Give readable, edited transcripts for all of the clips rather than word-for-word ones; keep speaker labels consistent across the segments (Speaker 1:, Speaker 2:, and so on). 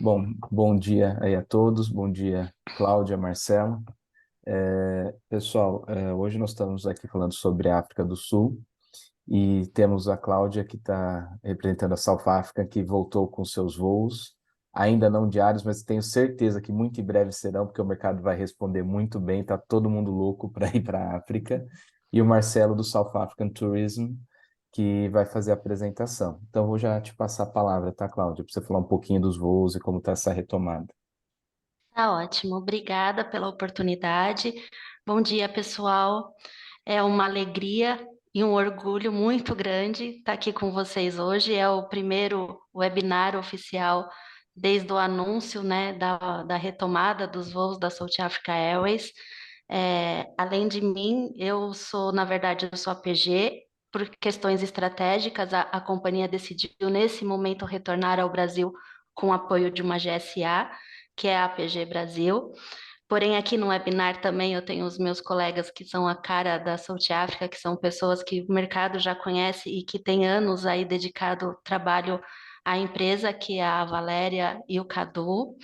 Speaker 1: Bom dia aí a todos, bom dia, Cláudia, Marcelo. Pessoal, hoje nós estamos aqui falando sobre a África do Sul e temos a Cláudia que está representando a South Africa, que voltou com seus voos, ainda não diários, mas tenho certeza que muito em breve serão, porque o mercado vai responder muito bem, está todo mundo louco para ir para a África. E o Marcelo do South African Tourism, que vai fazer a apresentação. Então, vou já te passar a palavra, tá, Cláudia, para você falar um pouquinho dos voos e como está essa retomada.
Speaker 2: Tá ótimo, obrigada pela oportunidade. Bom dia, pessoal. É uma alegria e um orgulho muito grande estar aqui com vocês hoje. É o primeiro webinar oficial desde o anúncio, né, da retomada dos voos da South Africa Airways. Além de mim, na verdade, eu sou a PG. Por questões estratégicas, a companhia decidiu, nesse momento, retornar ao Brasil com o apoio de uma GSA, que é a APG Brasil. Porém, aqui no webinar também eu tenho os meus colegas que são a cara da South Africa, que são pessoas que o mercado já conhece e que têm anos aí dedicado trabalho à empresa, que é a Valéria e o Cadu.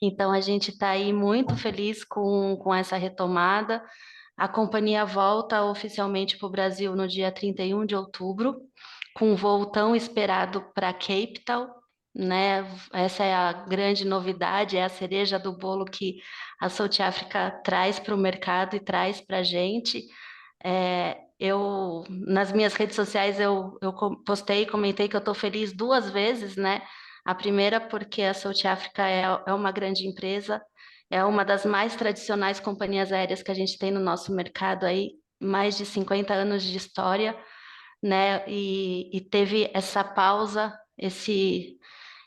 Speaker 2: Então, a gente está aí muito feliz com essa retomada. A companhia volta oficialmente para o Brasil no dia 31 de outubro, com um voo tão esperado para Cape Town, né? Essa é a grande novidade, é a cereja do bolo que a South Africa traz para o mercado e traz para a gente. Nas minhas redes sociais, postei e comentei que eu estou feliz duas vezes, né? A primeira porque a South Africa é uma grande empresa, é uma das mais tradicionais companhias aéreas que a gente tem no nosso mercado aí, mais de 50 anos de história, né? E teve essa pausa, esse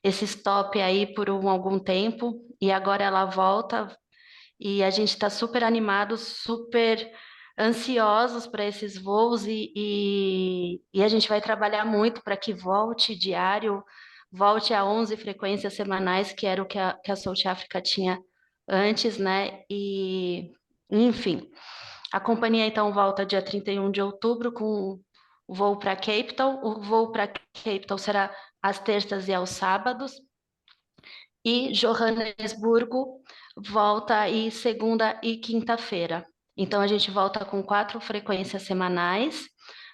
Speaker 2: stop aí por algum tempo, e agora ela volta, e a gente está super animado, super ansiosos para esses voos, e a gente vai trabalhar muito para que volte diário, volte a 11 frequências semanais, que era o que a South Africa tinha antes, né? Enfim, a companhia então volta dia 31 de outubro com o voo para Cape Town. O voo para Cape Town será às terças e aos sábados. E Johannesburgo volta aí segunda e quinta-feira. Então a gente volta com 4 frequências semanais,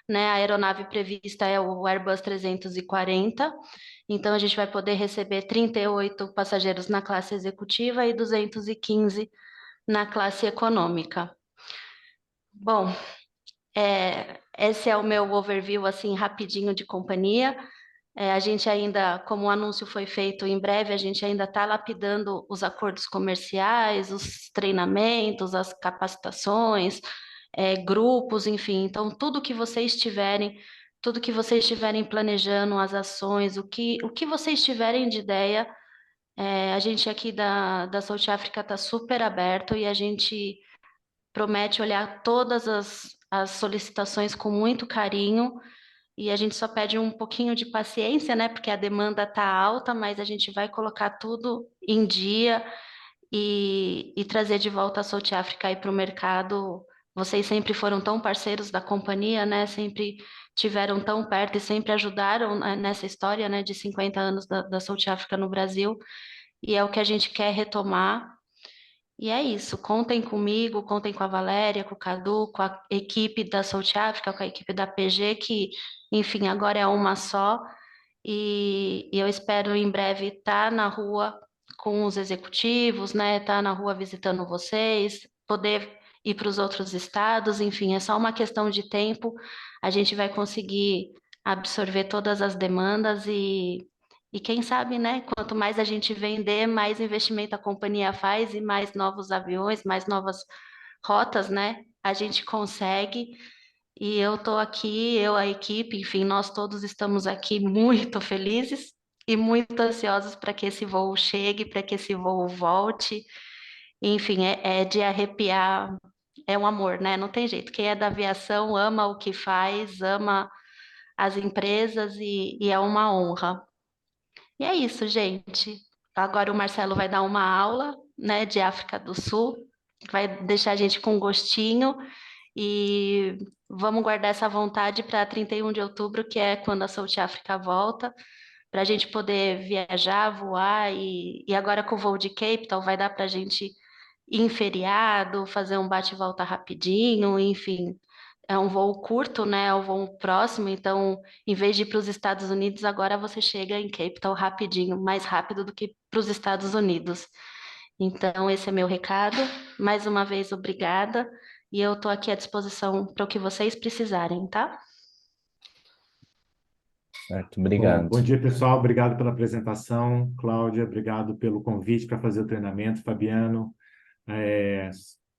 Speaker 2: né? A aeronave prevista é o Airbus 340. Então a gente vai poder receber 38 passageiros na classe executiva e 215 na classe econômica. Bom, esse é o meu overview assim rapidinho de companhia. A gente ainda, como o anúncio foi feito em breve, a gente ainda está lapidando os acordos comerciais, os treinamentos, as capacitações, grupos, enfim. Então, tudo que vocês estiverem planejando, as ações, o que vocês tiverem de ideia, a gente aqui da South Africa está super aberto e a gente promete olhar todas as solicitações com muito carinho e a gente só pede um pouquinho de paciência, né? Porque a demanda está alta, mas a gente vai colocar tudo em dia e trazer de volta a South Africa aí para o mercado. Vocês sempre foram tão parceiros da companhia, né? Sempre tiveram tão perto e sempre ajudaram, né, nessa história, né, de 50 anos da South Africa no Brasil. E é o que a gente quer retomar. E é isso, contem comigo, contem com a Valéria, com o Cadu, com a equipe da South Africa, com a equipe da PG, que, enfim, agora é uma só, e eu espero em breve estar na rua com os executivos, né, estar na rua visitando vocês, poder ir para os outros estados, enfim, é só uma questão de tempo, a gente vai conseguir absorver todas as demandas e quem sabe, né? Quanto mais a gente vender, mais investimento a companhia faz e mais novos aviões, mais novas rotas, né? A gente consegue. E eu estou aqui, eu, a equipe, enfim, nós todos estamos aqui muito felizes e muito ansiosos para que esse voo chegue, para que esse voo volte. Enfim, é de arrepiar, é um amor, né? Não tem jeito. Quem é da aviação ama o que faz, ama as empresas e é uma honra. E é isso, gente. Agora o Marcelo vai dar uma aula, né, de África do Sul, vai deixar a gente com gostinho e vamos guardar essa vontade para 31 de outubro, que é quando a South África volta, para a gente poder viajar, voar, e agora com o voo de Cape Town vai dar para a gente ir em feriado, fazer um bate e volta rapidinho, enfim. É um voo curto, né? É um voo próximo, então, em vez de ir para os Estados Unidos, agora você chega em Cape Town rapidinho, mais rápido do que para os Estados Unidos. Então, esse é meu recado. Mais uma vez, obrigada. E eu estou aqui à disposição para o que vocês precisarem, tá?
Speaker 1: Certo,
Speaker 3: Bom,
Speaker 1: obrigado.
Speaker 3: bom dia, pessoal. Obrigado pela apresentação, Cláudia. Obrigado pelo convite para fazer o treinamento, Fabiano. É,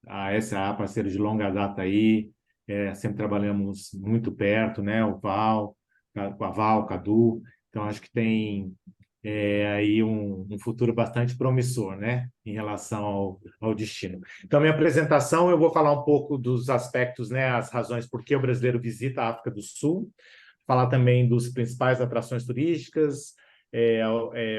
Speaker 3: a SA, parceiro de longa data aí, sempre trabalhamos muito perto, né? O Val, com a Val, Cadu. Então, acho que tem aí um futuro bastante promissor, né? Em relação ao destino. Então, minha apresentação, eu vou falar um pouco dos aspectos, né? As razões por que o brasileiro visita a África do Sul, falar também dos principais atrações turísticas,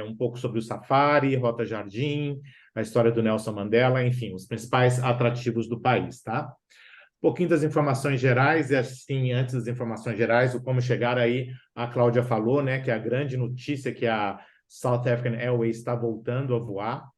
Speaker 3: um pouco sobre o Safari, Rota Jardim, a história do Nelson Mandela, enfim, os principais atrativos do país, tá? Um pouquinho das informações gerais, e assim, antes das informações gerais, o como chegar aí, a Cláudia falou, né, que a grande notícia é que a South African Airways está voltando a voar,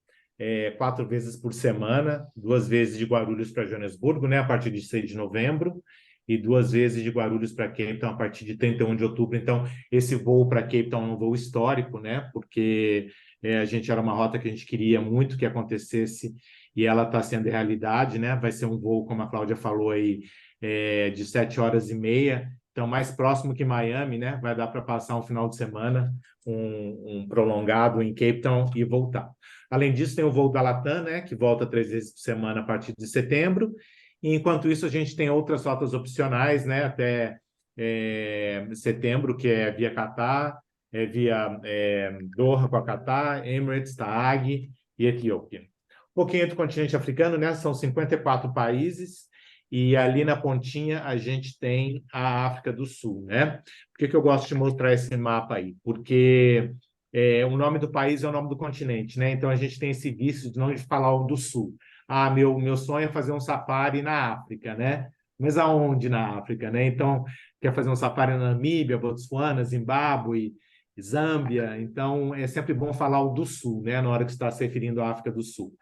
Speaker 3: 4 vezes por semana, 2 vezes de Guarulhos para Joanesburgo, né, a partir de 6 de novembro, e 2 vezes de Guarulhos para Cape Town a partir de 31 de outubro. Então, esse voo para Cape Town é um voo histórico, né, porque a gente era uma rota que a gente queria muito que acontecesse, e ela está sendo realidade, né? Vai ser um voo, como a Cláudia falou aí, de 7 horas e meia, então mais próximo que Miami, né? Vai dar para passar um final de semana, um prolongado em Cape Town e voltar. Além disso, tem o voo da Latam, né? Que volta 3 vezes por semana a partir de setembro. E enquanto isso, a gente tem outras rotas opcionais, né? Até setembro, que é via Catar, via Doha com a Catar, Emirates, TAAG e Etiópia. Um pouquinho do continente africano, né? São 54 países, e ali na pontinha a gente tem a África do Sul, né? Por que eu gosto de mostrar esse mapa aí? Porque o nome do país é o nome do continente, né? Então a gente tem esse vício de não falar o do Sul. Ah, meu sonho é fazer um safari na África, né? Mas aonde na África, né? Então, quer fazer um safari na Namíbia, Botsuana, Zimbábue, Zâmbia. Então, é sempre bom falar o do Sul, né? Na hora que você está se referindo à África do Sul.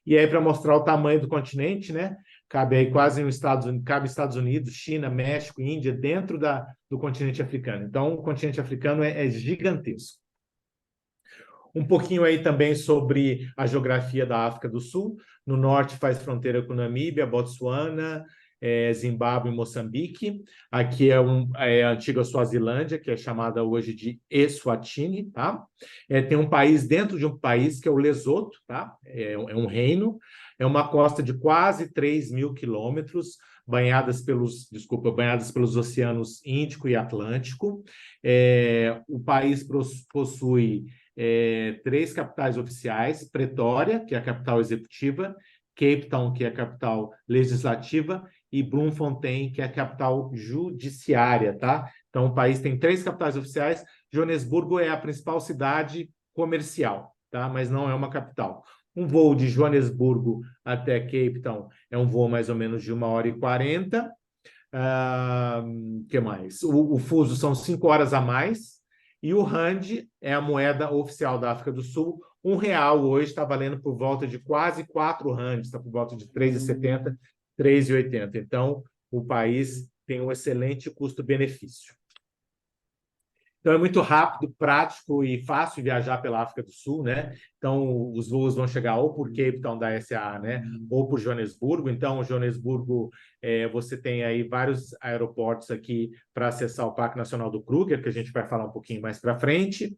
Speaker 3: E aí, para mostrar o tamanho do continente, né? Cabe aí quase os Estados Unidos, cabe Estados Unidos, China, México, Índia, dentro do continente africano. Então, o continente africano é gigantesco. Um pouquinho aí também sobre a geografia da África do Sul. No norte faz fronteira com Namíbia, Botsuana, Zimbábue e Moçambique. Aqui é a antiga Suazilândia, que é chamada hoje de Eswatini, tá? Tem um país dentro de um país, que é o Lesoto, tá? É um reino. É uma costa de quase 3.000 quilômetros, banhadas pelos oceanos Índico e Atlântico. O país possui 3 capitais oficiais: Pretória, que é a capital executiva, Cape Town, que é a capital legislativa, e Bloemfontein, que é a capital judiciária, tá? Então, o país tem 3 capitais oficiais. Joanesburgo é a principal cidade comercial, tá? Mas não é uma capital. Um voo de Joanesburgo até Cape Town é um voo mais ou menos de 1h40. Que mais? O fuso são 5 horas a mais. E o rand é a moeda oficial da África do Sul. R$ 1 hoje está valendo por volta de quase 4 rands, está por volta de 3,70, 3,80. Então, o país tem um excelente custo-benefício. Então, é muito rápido, prático e fácil viajar pela África do Sul, né? Então, os voos vão chegar ou por Cape Town da SA, né? Ou por Joanesburgo. Então, Joanesburgo, você tem aí vários aeroportos aqui para acessar o Parque Nacional do Kruger, que a gente vai falar um pouquinho mais para frente.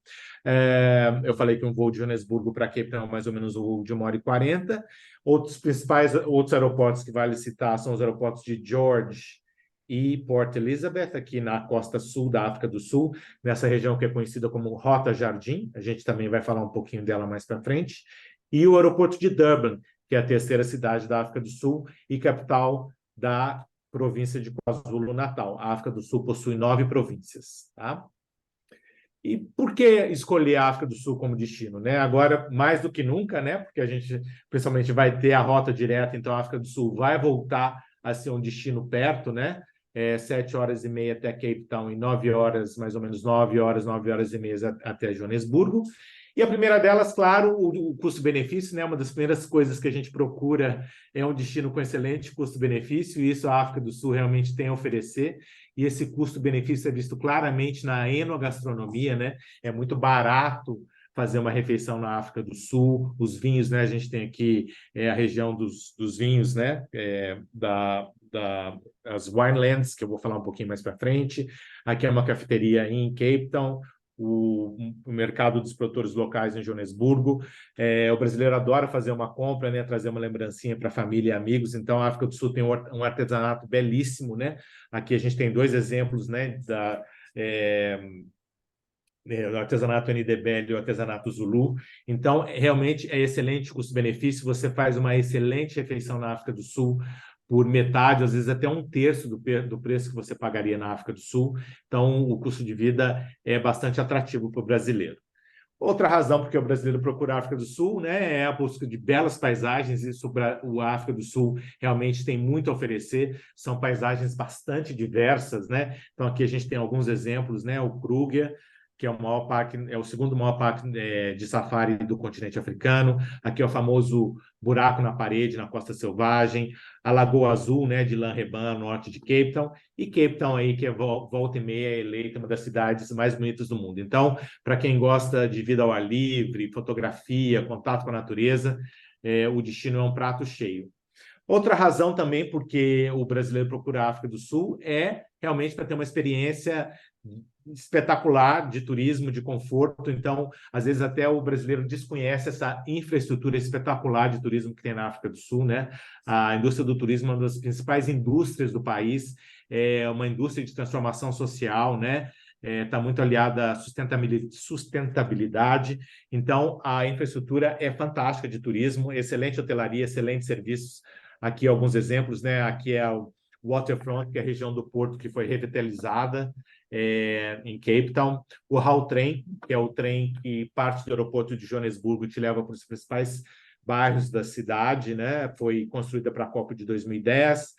Speaker 3: Eu falei que um voo de Joanesburgo para Cape Town é mais ou menos um voo de 1h40. Outros aeroportos que vale citar são os aeroportos de George e Port Elizabeth, aqui na costa sul da África do Sul, nessa região que é conhecida como Rota Jardim. A gente também vai falar um pouquinho dela mais para frente. E o aeroporto de Durban, que é a terceira cidade da África do Sul e capital da província de KwaZulu-Natal. A África do Sul possui 9 províncias, tá? E por que escolher a África do Sul como destino, né? Agora, mais do que nunca, né? Porque a gente, principalmente, vai ter a rota direta, então a África do Sul vai voltar a ser um destino perto, né? 7 horas e meia até Cape Town e 9 horas, mais ou menos 9 horas e meia até Joanesburgo. E a primeira delas, claro, o custo-benefício, né? Uma das primeiras coisas que a gente procura é um destino com excelente custo-benefício, e isso a África do Sul realmente tem a oferecer, e esse custo-benefício é visto claramente na enogastronomia, né? É muito barato fazer uma refeição na África do Sul, os vinhos, né? A gente tem aqui a região dos vinhos, né? As Winelands, que eu vou falar um pouquinho mais para frente. Aqui é uma cafeteria em Cape Town, o mercado dos produtores locais em Joanesburgo. O brasileiro adora fazer uma compra, né, trazer uma lembrancinha para a família e amigos. Então, a África do Sul tem um artesanato belíssimo, né? Aqui a gente tem 2 exemplos, né, o artesanato Ndebele e o artesanato Zulu. Então, realmente é excelente custo-benefício. Você faz uma excelente refeição na África do Sul por metade, às vezes até 1/3 do preço que você pagaria na África do Sul. Então, o custo de vida é bastante atrativo para o brasileiro. Outra razão porque o brasileiro procura a África do Sul, né, é a busca de belas paisagens. Isso, a África do Sul realmente tem muito a oferecer. São paisagens bastante diversas, né? Então, aqui a gente tem alguns exemplos, né? O Kruger, que é o segundo maior parque de safari do continente africano. Aqui é o famoso buraco na parede, na Costa Selvagem. A Lagoa Azul, né, de Lanreban, norte de Cape Town. E Cape Town aí, que volta e meia é eleita uma das cidades mais bonitas do mundo. Então, para quem gosta de vida ao ar livre, fotografia, contato com a natureza, o destino é um prato cheio. Outra razão também porque o brasileiro procura a África do Sul é realmente para ter uma experiência espetacular de turismo, de conforto. Então, às vezes até o brasileiro desconhece essa infraestrutura espetacular de turismo que tem na África do Sul, né? A indústria do turismo é uma das principais indústrias do país, é uma indústria de transformação social, né? Está muito aliada à sustentabilidade. Então, a infraestrutura é fantástica de turismo, excelente hotelaria, excelentes serviços. Aqui alguns exemplos, né? Aqui é o Waterfront, que é a região do porto que foi revitalizada em Cape Town. O Gautrain, que é o trem que parte do aeroporto de Joanesburgo e te leva para os principais bairros da cidade, né? Foi construída para a Copa de 2010.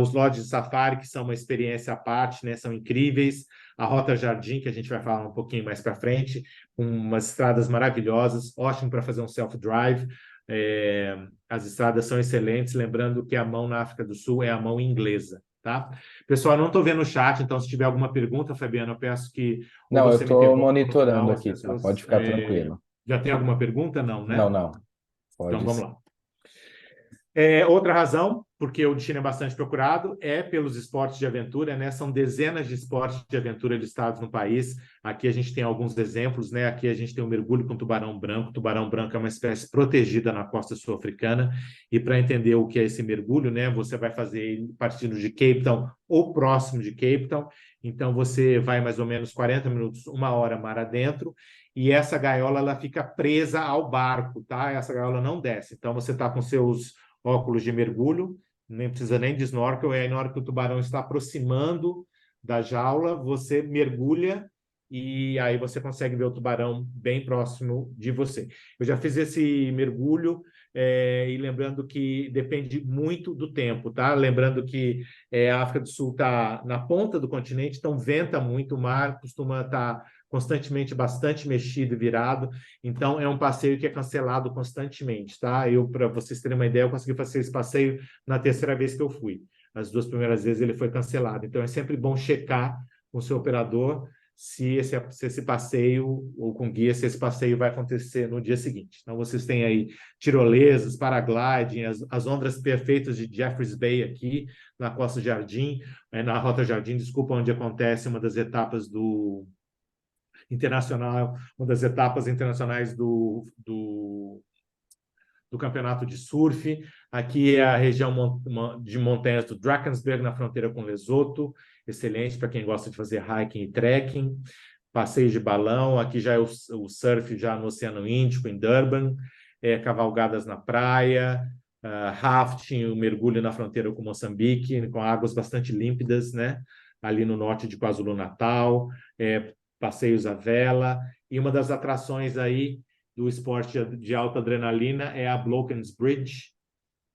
Speaker 3: Os lodges de safari, que são uma experiência à parte, né? São incríveis. A Rota Jardim, que a gente vai falar um pouquinho mais para frente, com umas estradas maravilhosas, ótimo para fazer um self-drive. As estradas são excelentes, lembrando que a mão na África do Sul é a mão inglesa, tá? Pessoal, não estou vendo o chat, então se tiver alguma pergunta, Fabiano, eu peço que ou
Speaker 1: Não, eu
Speaker 3: você me
Speaker 1: estou
Speaker 3: interrompa no
Speaker 1: monitorando
Speaker 3: final, as
Speaker 1: aqui, tá?
Speaker 3: pessoas...
Speaker 1: Pode ficar tranquilo.
Speaker 3: Já tem alguma pergunta? Não,
Speaker 1: Não,
Speaker 3: né?
Speaker 1: não.
Speaker 3: Então
Speaker 1: Pode.
Speaker 3: vamos lá. Outra razão, porque o destino é bastante procurado, é pelos esportes de aventura, né? São dezenas de esportes de aventura listados no país. Aqui a gente tem alguns exemplos, né? Aqui a gente tem o mergulho com tubarão branco. Tubarão branco é uma espécie protegida na costa sul-africana. E para entender o que é esse mergulho, né? Você vai fazer ele partindo de Cape Town ou próximo de Cape Town. Então você vai mais ou menos 40 minutos, 1 hora mar adentro. E essa gaiola ela fica presa ao barco, tá? Essa gaiola não desce. Então você está com seus óculos de mergulho, nem precisa nem de snorkel, e aí na hora que o tubarão está aproximando da jaula, você mergulha e aí você consegue ver o tubarão bem próximo de você. Eu já fiz esse mergulho e lembrando que depende muito do tempo, tá? Lembrando que a África do Sul está na ponta do continente, então venta muito, o mar costuma estar constantemente bastante mexido e virado, então é um passeio que é cancelado constantemente, tá? Para vocês terem uma ideia, eu consegui fazer esse passeio na 3ª vez que eu fui. As 2 primeiras vezes ele foi cancelado. Então é sempre bom checar com o seu operador se esse passeio, ou com guia, se esse passeio vai acontecer no dia seguinte. Então vocês têm aí tirolesas, paragliding, as ondas perfeitas de Jeffreys Bay aqui, na Costa Jardim, na Rota Jardim, desculpa, onde acontece uma das etapas uma das etapas internacionais do campeonato de surf. Aqui é a região de montanhas do Drakensberg, na fronteira com Lesoto, excelente para quem gosta de fazer hiking e trekking. Passeio de balão, aqui já é o surf já no Oceano Índico, em Durban, cavalgadas na praia, rafting, o mergulho na fronteira com Moçambique, com águas bastante límpidas, né? Ali no norte de KwaZulu-Natal, passeios à vela, e uma das atrações aí do esporte de alta adrenalina é a Bloken's Bridge,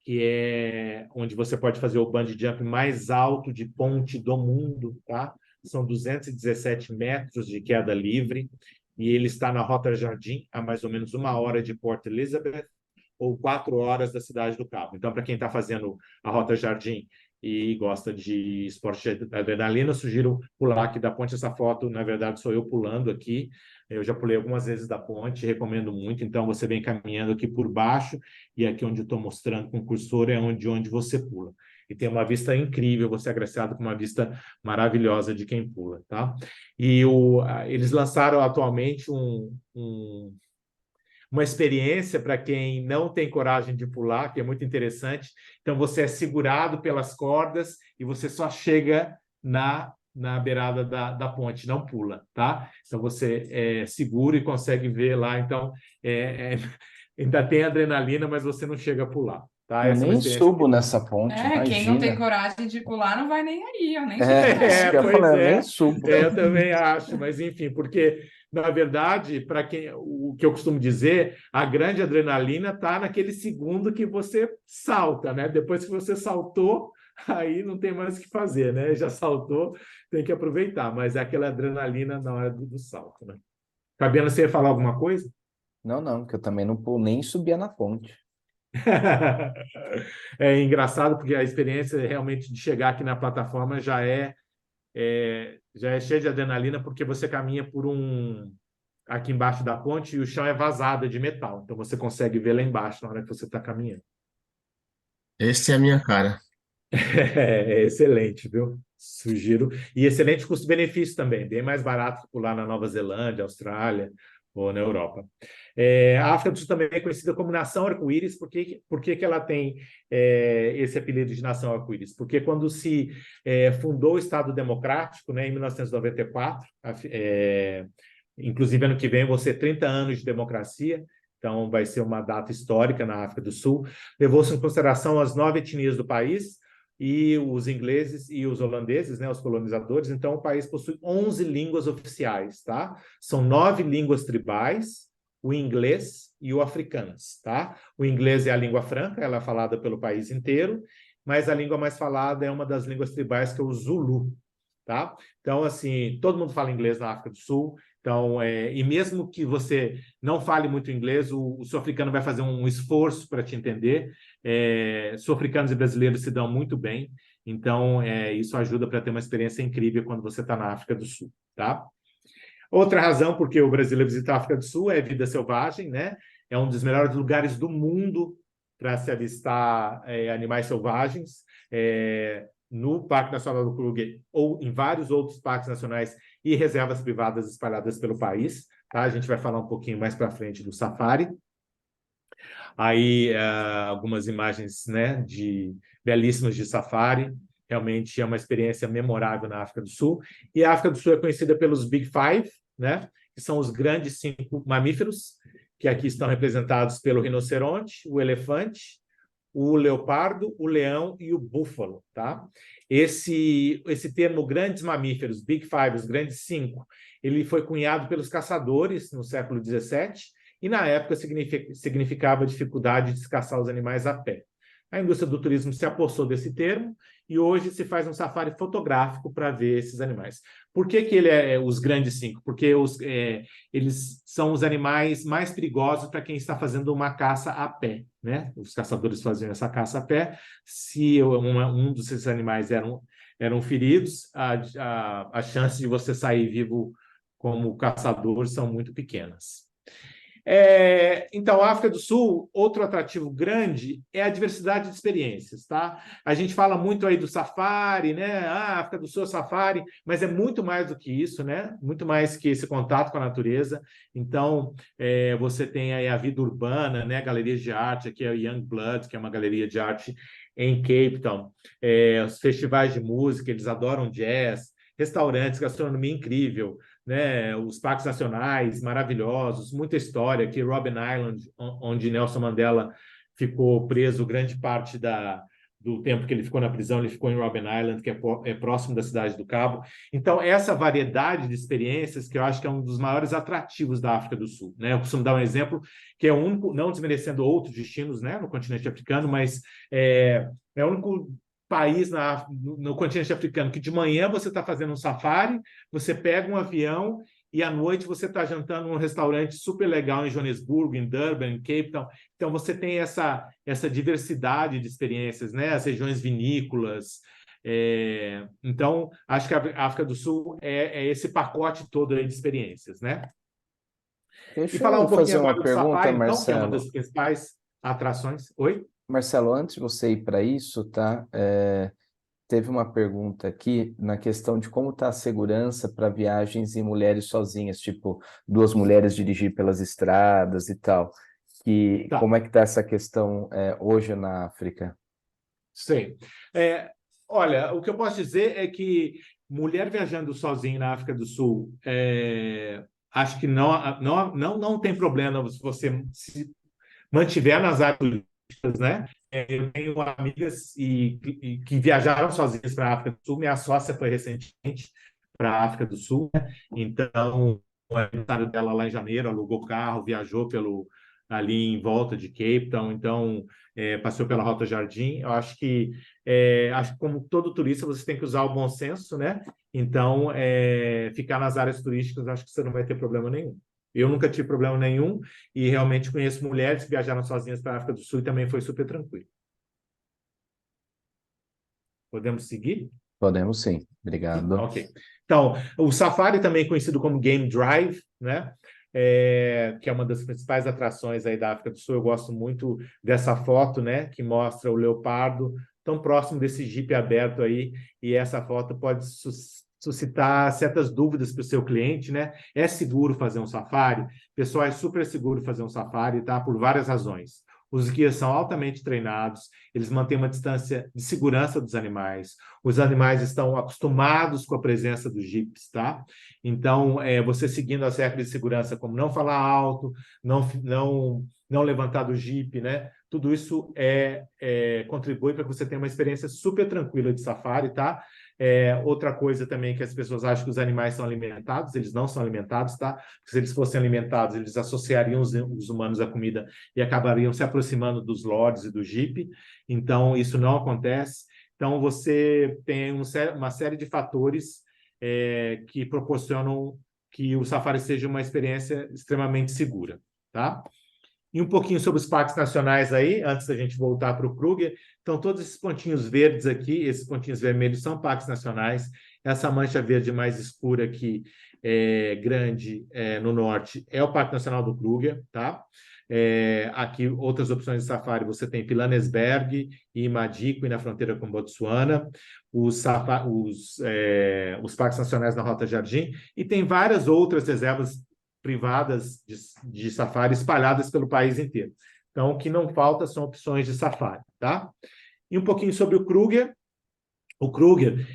Speaker 3: que é onde você pode fazer o bungee jump mais alto de ponte do mundo, tá? São 217 metros de queda livre, e ele está na Rota Jardim, a mais ou menos 1 hora de Port Elizabeth, ou 4 horas da Cidade do Cabo. Então, para quem está fazendo a Rota Jardim e gosta de esporte de adrenalina, eu sugiro pular aqui da ponte. Essa foto, na verdade, sou eu pulando aqui. Eu já pulei algumas vezes da ponte, recomendo muito. Então, você vem caminhando aqui por baixo, e aqui onde eu estou mostrando com o cursor é onde você pula. E tem uma vista incrível, você é agraciado com uma vista maravilhosa de quem pula, tá? E eles lançaram atualmente uma experiência para quem não tem coragem de pular, que é muito interessante. Então, você é segurado pelas cordas e você só chega na beirada da ponte, não pula, tá? Então, você é seguro e consegue ver lá. Então, ainda tem adrenalina, mas você não chega a pular, tá?
Speaker 1: Eu
Speaker 3: Essa é uma
Speaker 1: nem
Speaker 3: experiência
Speaker 1: subo
Speaker 3: que...
Speaker 1: nessa ponte,
Speaker 4: Quem não tem
Speaker 1: imagina.
Speaker 4: coragem de pular não vai nem aí, eu nem subo,
Speaker 1: É, isso
Speaker 4: não.
Speaker 1: que eu ia
Speaker 3: Pois
Speaker 1: falar, eu nem
Speaker 3: é,
Speaker 1: subo.
Speaker 3: eu também acho, mas enfim, porque na verdade, para quem o que eu costumo dizer, a grande adrenalina está naquele segundo que você salta, né? Depois que você saltou, aí não tem mais o que fazer, né? Já saltou, tem que aproveitar, mas é aquela adrenalina na hora do salto, né? Fabiana, você ia falar alguma coisa?
Speaker 1: Não, que eu também não pulo, nem subia na ponte.
Speaker 3: É engraçado porque a experiência realmente de chegar aqui na plataforma já é cheia de adrenalina, porque você caminha por aqui embaixo da ponte, e o chão é vazado, é de metal. Então você consegue ver lá embaixo na hora que você está caminhando.
Speaker 5: Esse é a minha cara.
Speaker 3: É excelente, viu? Sugiro. E excelente custo-benefício também, bem mais barato que pular na Nova Zelândia, Austrália ou na Europa. A África do Sul também é conhecida como Nação Arco-Íris. Por que ela tem esse apelido de Nação Arco-Íris? Porque quando se fundou o Estado Democrático, né, em 1994, inclusive ano que vem vão ser 30 anos de democracia, então vai ser uma data histórica na África do Sul. Levou-se em consideração as 9 etnias do país, e os ingleses e os holandeses, né, os colonizadores. Então, o país possui 11 línguas oficiais, tá? São 9 línguas tribais, o inglês e o africanos, tá? O inglês é a língua franca, ela é falada pelo país inteiro, mas a língua mais falada é uma das línguas tribais, que é o Zulu, tá? Então, assim, todo mundo fala inglês na África do Sul. Então, e mesmo que você não fale muito inglês, o sul-africano vai fazer um esforço para te entender. Sul-africanos e brasileiros se dão muito bem, então isso ajuda para ter uma experiência incrível quando você está na África do Sul, tá? Outra razão porque o brasileiro visita a África do Sul é vida selvagem, né? É um dos melhores lugares do mundo para se avistar animais selvagens. No Parque Nacional do Kruger ou em vários outros parques nacionais e reservas privadas espalhadas pelo país, tá? A gente vai falar um pouquinho mais para frente do safari. Aí algumas imagens, né, belíssimas de safari. Realmente é uma experiência memorável na África do Sul. E a África do Sul é conhecida pelos Big Five, né, que são os grandes 5 mamíferos, que aqui estão representados pelo rinoceronte, o elefante, o leopardo, o leão e o búfalo, tá? Esse termo grandes mamíferos, Big Five, os grandes 5, ele foi cunhado pelos caçadores no século XVII, e na época significava dificuldade de caçar os animais a pé. A indústria do turismo se apossou desse termo e hoje se faz um safari fotográfico para ver esses animais. Por que ele é os grandes 5? Porque eles são os animais mais perigosos para quem está fazendo uma caça a pé, né? Os caçadores faziam essa caça a pé. Se um desses animais eram feridos, a chance de você sair vivo como caçador são muito pequenas. Então, a África do Sul, outro atrativo grande é a diversidade de experiências, tá? A gente fala muito aí do safari, né? A África do Sul é safari, mas é muito mais do que isso, né? Muito mais que esse contato com a natureza. Então, você tem aí a vida urbana, né? Galerias de arte, aqui é o Young Blood, que é uma galeria de arte em Cape Town. Os festivais de música, eles adoram jazz, restaurantes, gastronomia incrível, né? Os parques nacionais maravilhosos, muita história aqui, Robben Island, onde Nelson Mandela ficou preso grande parte do tempo que ele ficou na prisão, ele ficou em Robben Island, que é próximo da Cidade do Cabo. Então, essa variedade de experiências que eu acho que é um dos maiores atrativos da África do Sul, né? Eu costumo dar um exemplo que é o único, não desmerecendo outros destinos, né, no continente africano, mas é o único país no continente africano que de manhã você está fazendo um safari, você pega um avião e à noite você está jantando num restaurante super legal em Joanesburgo, em Durban, em Cape Town. Então, você tem essa diversidade de experiências, né? As regiões vinícolas. Então, acho que a África do Sul é esse pacote todo aí de experiências, né? E
Speaker 1: Deixa
Speaker 3: falar
Speaker 1: eu
Speaker 3: um
Speaker 1: fazer
Speaker 3: pouquinho
Speaker 1: uma
Speaker 3: agora do
Speaker 1: pergunta,
Speaker 3: safari, então, que é uma
Speaker 1: Marcelo.
Speaker 3: das principais atrações. Oi?
Speaker 1: Marcelo, antes de você ir para isso, tá? Teve uma pergunta aqui na questão de como está a segurança para viagens em mulheres sozinhas, tipo, duas mulheres dirigir pelas estradas e tal.
Speaker 3: Tá.
Speaker 1: Como é que está essa questão hoje na África?
Speaker 3: Sim. Olha, o que eu posso dizer é que mulher viajando sozinha na África do Sul, acho que não tem problema se você se mantiver nas áreas turísticas, né? Eu tenho amigas que viajaram sozinhas para a África do Sul. Minha sócia foi recentemente para a África do Sul, né? Então, o aniversário dela lá em janeiro, alugou carro, viajou ali em volta de Cape Town, então passou pela Rota Jardim. Eu acho que como todo turista você tem que usar o bom senso, né? Então, ficar nas áreas turísticas, acho que você não vai ter problema nenhum. Eu nunca tive problema nenhum e realmente conheço mulheres que viajaram sozinhas para a África do Sul e também foi super tranquilo. Podemos seguir?
Speaker 1: Podemos sim, obrigado.
Speaker 3: Ok. Então, o Safari também conhecido como Game Drive, né? Que é uma das principais atrações aí da África do Sul. Eu gosto muito dessa foto, né? Que mostra o leopardo tão próximo desse jipe aberto aí, e essa foto pode suscitar certas dúvidas para o seu cliente, né? É seguro fazer um safari? Pessoal, é super seguro fazer um safari, tá? Por várias razões. Os guias são altamente treinados, eles mantêm uma distância de segurança dos animais, os animais estão acostumados com a presença dos jipes, tá? Então, você seguindo as regras de segurança, como não falar alto, não levantar do jipe, né? Tudo isso contribui para que você tenha uma experiência super tranquila de safari, tá? Outra coisa também que as pessoas acham que os animais são alimentados, eles não são alimentados, tá? Porque se eles fossem alimentados, eles associariam os humanos à comida e acabariam se aproximando dos lords e do jipe. Então, isso não acontece. Então, você tem uma série de fatores que proporcionam que o safari seja uma experiência extremamente segura, tá? E um pouquinho sobre os parques nacionais aí, antes da gente voltar para o Kruger. Então, todos esses pontinhos verdes aqui, esses pontinhos vermelhos são parques nacionais. Essa mancha verde mais escura aqui, grande, no norte, é o Parque Nacional do Kruger, tá? Aqui, outras opções de safari, você tem Pilanesberg e Madikwe, na fronteira com Botsuana, os parques nacionais na Rota Jardim, e tem várias outras reservas privadas de safari espalhadas pelo país inteiro. Então, o que não falta são opções de safari, tá? E um pouquinho sobre o Kruger. O Kruger,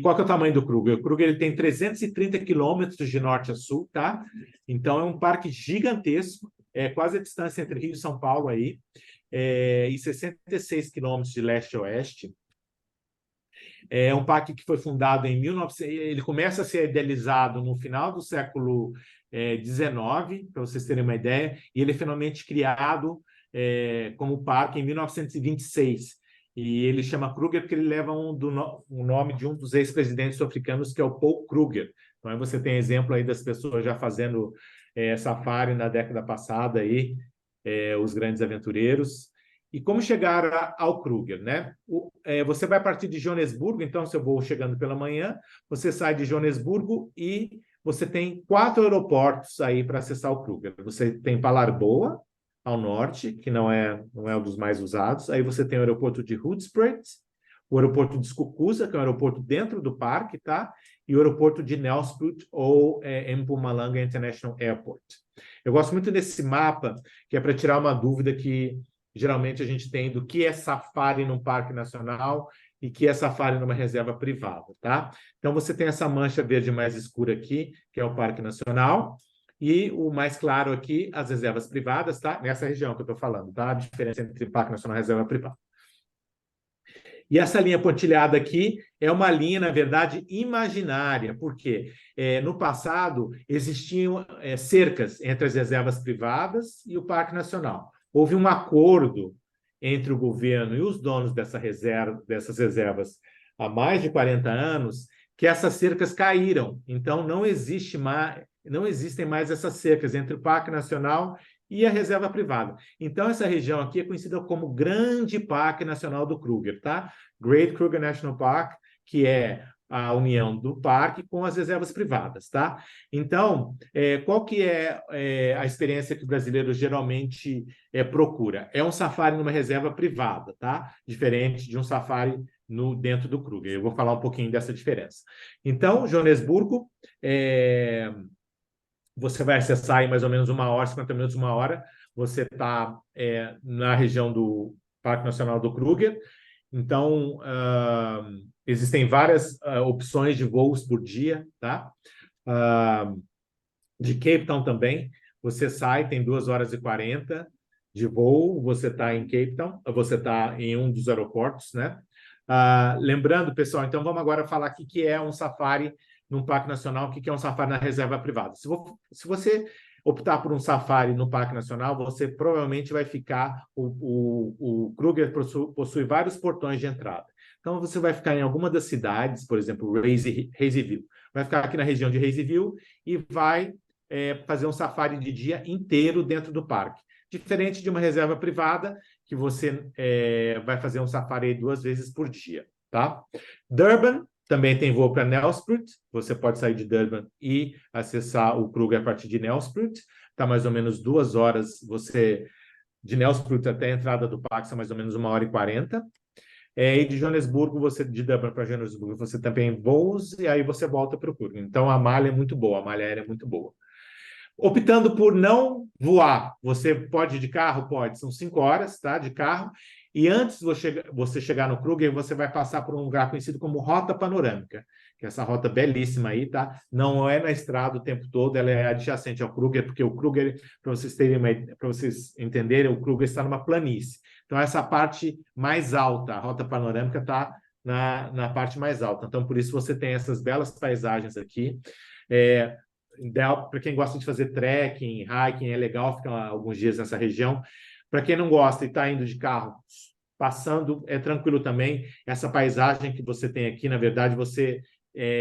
Speaker 3: qual que é o tamanho do Kruger? O Kruger ele tem 330 quilômetros de norte a sul, tá? Então, é um parque gigantesco, quase a distância entre Rio e São Paulo aí, e 66 quilômetros de leste a oeste. É um parque que foi fundado em 1900, ele começa a ser idealizado no final do século XIX, para vocês terem uma ideia, e ele é finalmente criado como parque em 1926. E ele chama Kruger porque ele leva o nome de um dos ex-presidentes sul-africanos, que é o Paul Kruger. Então, aí você tem exemplo aí das pessoas já fazendo safari na década passada, aí, os grandes aventureiros. E como chegar ao Kruger, né? Você vai partir de Joanesburgo, então, se eu vou chegando pela manhã, você sai de Joanesburgo e você tem 4 aeroportos aí para acessar o Kruger. Você tem Palarboa, ao norte, que não é um dos mais usados. Aí você tem o aeroporto de Hoedspruit, o aeroporto de Skukuza, que é um aeroporto dentro do parque, tá? E o aeroporto de Nelspruit, ou Mpumalanga International Airport. Eu gosto muito desse mapa, que é para tirar uma dúvida que geralmente a gente tem do que é safari num parque nacional e que é safari numa reserva privada, tá? Então, você tem essa mancha verde mais escura aqui, que é o Parque Nacional, e o mais claro aqui, as reservas privadas, tá? Nessa região que eu estou falando, tá? A diferença entre Parque Nacional e reserva privada. E essa linha pontilhada aqui é uma linha, na verdade, imaginária. Por quê? No passado, existiam cercas entre as reservas privadas e o Parque Nacional. Houve um acordo entre o governo e os donos dessas reservas há mais de 40 anos, que essas cercas caíram. Então, não existem mais essas cercas entre o Parque Nacional e a reserva privada. Então, essa região aqui é conhecida como Grande Parque Nacional do Kruger, tá? Great Kruger National Park, que é a união do parque com as reservas privadas, tá? Então, qual que é a experiência que o brasileiro geralmente procura? É um safari numa reserva privada, tá? Diferente de um safari dentro do Kruger. Eu vou falar um pouquinho dessa diferença. Então, Joanesburgo, você vai acessar em mais ou menos 1 hora, 50 minutos, 1 hora. Você está na região do Parque Nacional do Kruger. Então, existem várias opções de voos por dia, tá? De Cape Town também. Você sai, tem 2 horas e 40 de voo, você está em Cape Town, você está em um dos aeroportos, né? Lembrando, pessoal, então vamos agora falar o que é um safari num parque nacional, o que é um safari na reserva privada. Se você optar por um safari no Parque Nacional, você provavelmente vai ficar... O Kruger possui vários portões de entrada. Então, você vai ficar em alguma das cidades, por exemplo, Hazyville. Vai ficar aqui na região de Hazyville e vai fazer um safari de dia inteiro dentro do parque. Diferente de uma reserva privada, que você vai fazer um safari 2 vezes por dia, tá? Durban também tem voo para Nelspruit. Você pode sair de Durban e acessar o Kruger a partir de Nelspruit. Está mais ou menos 2 horas. De Nelspruit até a entrada do parque são mais ou menos 1 hora e 40. E de Joanesburgo, de Dublin para Joanesburgo, você também voos e aí você volta para o Kruger. Então, a malha é muito boa, a malha aérea é muito boa. Optando por não voar, você pode ir de carro? Pode, são 5 horas, tá, de carro. E antes de você chegar no Kruger, você vai passar por um lugar conhecido como Rota Panorâmica, que é essa rota belíssima aí, tá? Não é na estrada o tempo todo, ela é adjacente ao Kruger, porque o Kruger, para vocês entenderem, o Kruger está numa planície. Então, essa parte mais alta, a Rota Panorâmica está na parte mais alta. Então, por isso você tem essas belas paisagens aqui. Para quem gosta de fazer trekking, hiking, é legal ficar alguns dias nessa região. Para quem não gosta e está indo de carro, passando, é tranquilo também. Essa paisagem que você tem aqui, na verdade, você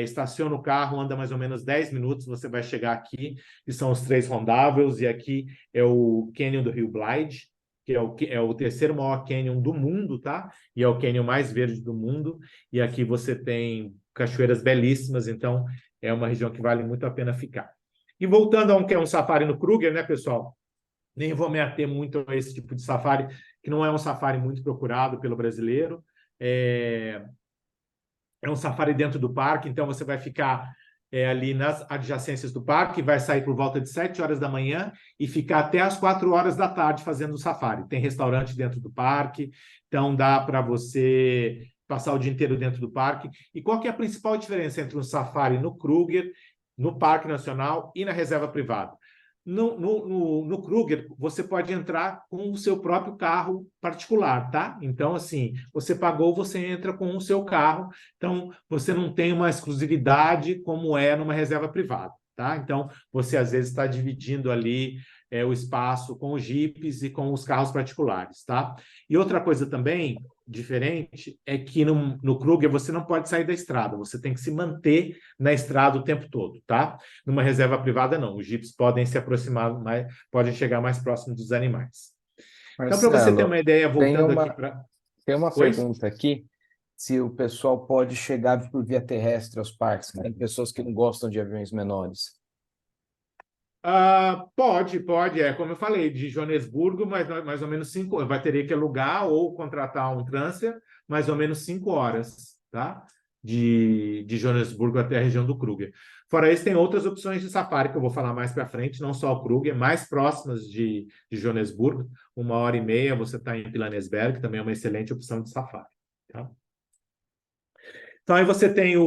Speaker 3: estaciona o carro, anda mais ou menos 10 minutos, você vai chegar aqui, que são os 3 rondáveis, e aqui é o Canyon do Rio Blythe, que é o terceiro maior canyon do mundo, tá? E é o canyon mais verde do mundo. E aqui você tem cachoeiras belíssimas, então é uma região que vale muito a pena ficar. E voltando a um safari no Kruger, né, pessoal? Nem vou me ater muito a esse tipo de safari, que não é um safari muito procurado pelo brasileiro. É um safari dentro do parque, então você vai ficar ali nas adjacências do parque, vai sair por volta de 7 horas da manhã e ficar até as 4 horas da tarde fazendo o safari. Tem restaurante dentro do parque, então dá para você passar o dia inteiro dentro do parque. E qual que é a principal diferença entre um safari no Kruger, no Parque Nacional e na reserva privada? No Kruger, você pode entrar com o seu próprio carro particular, tá? Então, assim, você pagou, você entra com o seu carro. Então, você não tem uma exclusividade como é numa reserva privada, tá? Então, você, às vezes, está dividindo ali o espaço com os jipes e com os carros particulares, tá? E outra coisa também diferente é que no Kruger você não pode sair da estrada, você tem que se manter na estrada o tempo todo, tá? Numa reserva privada, não. Os jipes podem se aproximar, podem chegar mais próximo dos animais. Então, para você ter uma ideia, voltando aqui para...
Speaker 1: Tem uma pergunta aqui, se o pessoal pode chegar por via terrestre aos parques, né? Tem pessoas que não gostam de aviões menores.
Speaker 3: Pode. Como eu falei, de Joanesburgo, mais ou menos 5 horas. Teria que alugar ou contratar um transfer, mais ou menos 5 horas, tá? De Joanesburgo até a região do Kruger. Fora isso, tem outras opções de safari que eu vou falar mais para frente, não só o Kruger, mais próximas de Joanesburgo. 1 hora e meia você está em Pilanesberg, também é uma excelente opção de safari, tá? Então, aí você tem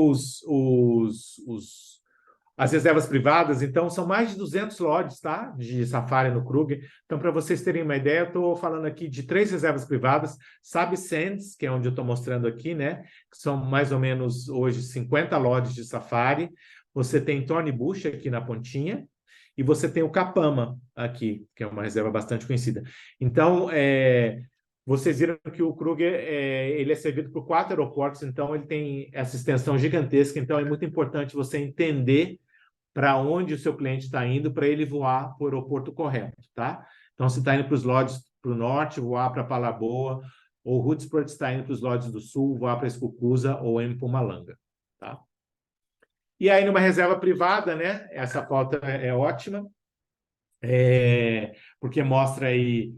Speaker 3: as reservas privadas, então, são mais de 200 lodges, tá? De safari no Kruger. Então, para vocês terem uma ideia, eu estou falando aqui de 3 reservas privadas, Sabi Sands, que é onde eu estou mostrando aqui, né? Que são mais ou menos hoje 50 lodges de safari. Você tem Thorny Bush aqui na pontinha, e você tem o Kapama aqui, que é uma reserva bastante conhecida. Então, vocês viram que o Kruger ele é servido por 4 aeroportos, então ele tem essa extensão gigantesca, então é muito importante você entender para onde o seu cliente está indo para ele voar para o aeroporto correto, tá? Então, se está indo para os lodges para o norte, voar para Palaboa, ou Hoedsport está indo para os lodges do sul, voar para Escucusa ou Mpumalanga, tá? E aí, numa reserva privada, né? Essa foto é ótima, porque mostra aí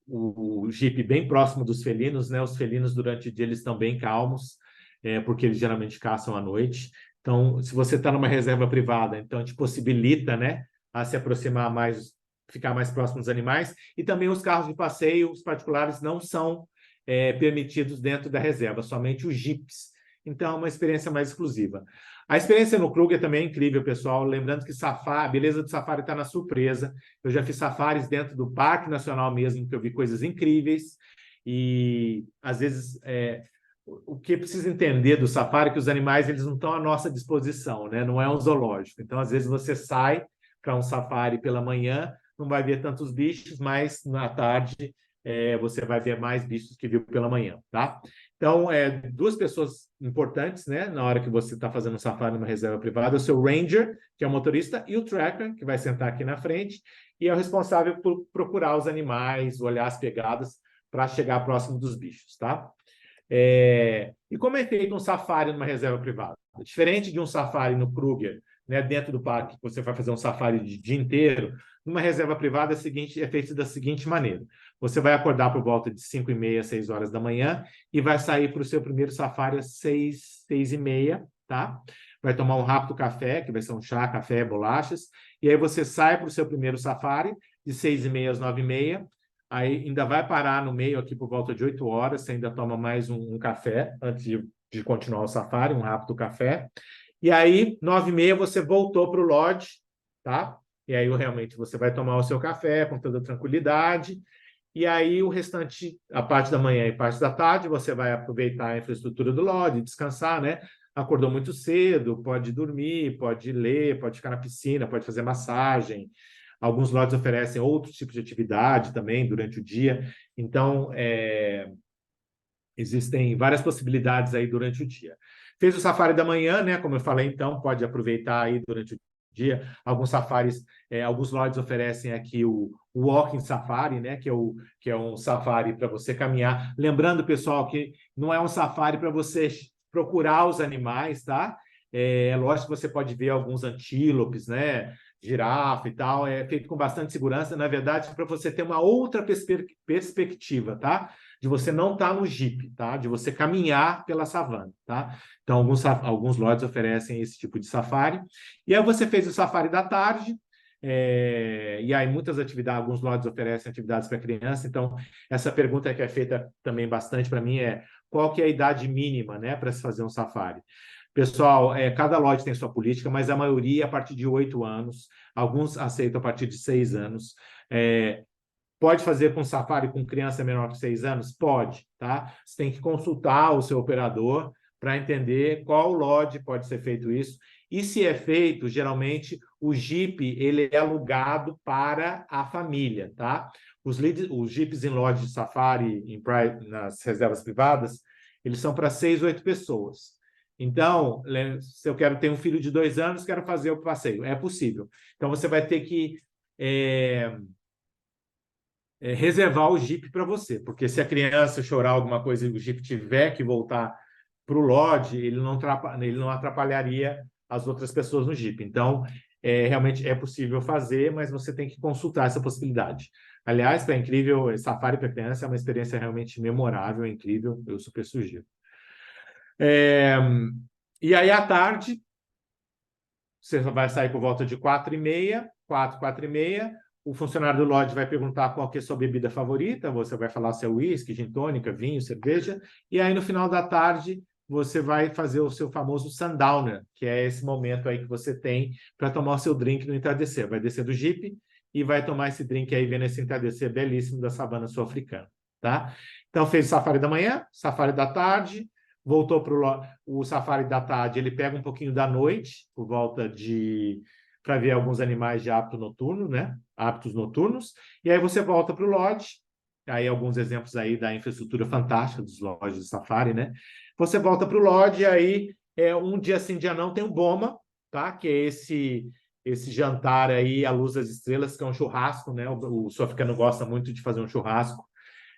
Speaker 3: o Jeep bem próximo dos felinos, né? Os felinos, durante o dia, eles estão bem calmos, porque eles geralmente caçam à noite. Então, se você está numa reserva privada, então te possibilita, né, a se aproximar mais, ficar mais próximo dos animais. E também os carros de passeio, os particulares, não são permitidos dentro da reserva, somente os Jeeps. Então, é uma experiência mais exclusiva. A experiência no Kruger também é incrível, pessoal. Lembrando que a beleza do safari está na surpresa. Eu já fiz safaris dentro do Parque Nacional mesmo, que eu vi coisas incríveis. E, às vezes, o que precisa entender do safari é que os animais eles não estão à nossa disposição, né? Não é um zoológico. Então, às vezes, você sai para um safari pela manhã, não vai ver tantos bichos, mas na tarde você vai ver mais bichos que viu pela manhã, tá? Então, 2 pessoas importantes, né, na hora que você está fazendo um safari numa reserva privada, o seu ranger, que é o motorista, e o tracker, que vai sentar aqui na frente, e é o responsável por procurar os animais, olhar as pegadas para chegar próximo dos bichos, tá? E como é feito um safari numa reserva privada? Diferente de um safari no Kruger, né, dentro do parque, você vai fazer um safari de dia inteiro, numa reserva privada é feito da seguinte maneira. Você vai acordar por volta de 5h30, 6 horas da manhã e vai sair para o seu primeiro safari às 6, 6h30, tá? Vai tomar um rápido café, que vai ser um chá, café, bolachas, e aí você sai para o seu primeiro safari de 6h30 às 9h30, aí ainda vai parar no meio aqui por volta de 8 horas, você ainda toma mais um café antes de continuar o safari, um rápido café. E aí, 9h30, você voltou para o lodge, tá? E aí, realmente, você vai tomar o seu café com toda tranquilidade. E aí, o restante, a parte da manhã e parte da tarde, você vai aproveitar a infraestrutura do lodge, descansar, né? Acordou muito cedo, pode dormir, pode ler, pode ficar na piscina, pode fazer massagem. Alguns lodges oferecem outros tipos de atividade também durante o dia. Então, existem várias possibilidades aí durante o dia. Fez o safari da manhã, né? Como eu falei, então, pode aproveitar aí durante o dia. Alguns safaris, alguns lodges oferecem aqui o Walking Safari, né? Que é um safari para você caminhar. Lembrando, pessoal, que não é um safari para você procurar os animais, tá? Lógico que você pode ver alguns antílopes, né? Girafa e tal, é feito com bastante segurança, na verdade, para você ter uma outra perspectiva, tá? De você não estar no Jeep, tá? De você caminhar pela savana, tá? Então, alguns lodges oferecem esse tipo de safari. E aí você fez o safari da tarde, e aí muitas atividades, alguns lodges oferecem atividades para criança, então essa pergunta que é feita também bastante para mim é qual que é a idade mínima, né, para se fazer um safari? Pessoal, cada lodge tem sua política, mas a maioria a partir de 8 anos, alguns aceitam a partir de 6 anos. Pode fazer com safari com criança menor que 6 anos? Pode, tá? Você tem que consultar o seu operador para entender qual lodge pode ser feito isso. E se é feito, geralmente, o Jeep ele é alugado para a família, tá? Os Jeeps em lodge de safari, nas reservas privadas, eles são para 6, 8 pessoas. Então, se eu quero ter um filho de 2 anos, quero fazer o passeio. É possível. Então, você vai ter que reservar o Jeep para você, porque se a criança chorar alguma coisa e o Jeep tiver que voltar para o lodge, ele não atrapalharia as outras pessoas no Jeep. Então, realmente é possível fazer, mas você tem que consultar essa possibilidade. Aliás, é incrível, safari para criança é uma experiência realmente memorável, é incrível, eu super sugiro. E aí, à tarde, você vai sair por volta de 4h30, 4h30, o funcionário do lodge vai perguntar qual que é a sua bebida favorita, você vai falar se é uísque, gin tônica, vinho, cerveja, e aí no final da tarde você vai fazer o seu famoso sundowner, que é esse momento aí que você tem para tomar o seu drink no entardecer. Vai descer do Jeep e vai tomar esse drink aí vendo esse entardecer belíssimo da savana sul-africana, tá? Então fez o safari da manhã, safari da tarde, voltou para o safari da tarde, ele pega um pouquinho da noite, por volta de para ver alguns animais de hábito noturno, né? Hábitos noturnos, e aí você volta para o lodge, aí alguns exemplos aí da infraestrutura fantástica dos lodges de safari, né? Você volta para o lodge, aí um dia sim, dia não, tem o Boma, tá? Que é esse jantar aí à luz das estrelas, que é um churrasco, né? O sul-africano gosta muito de fazer um churrasco,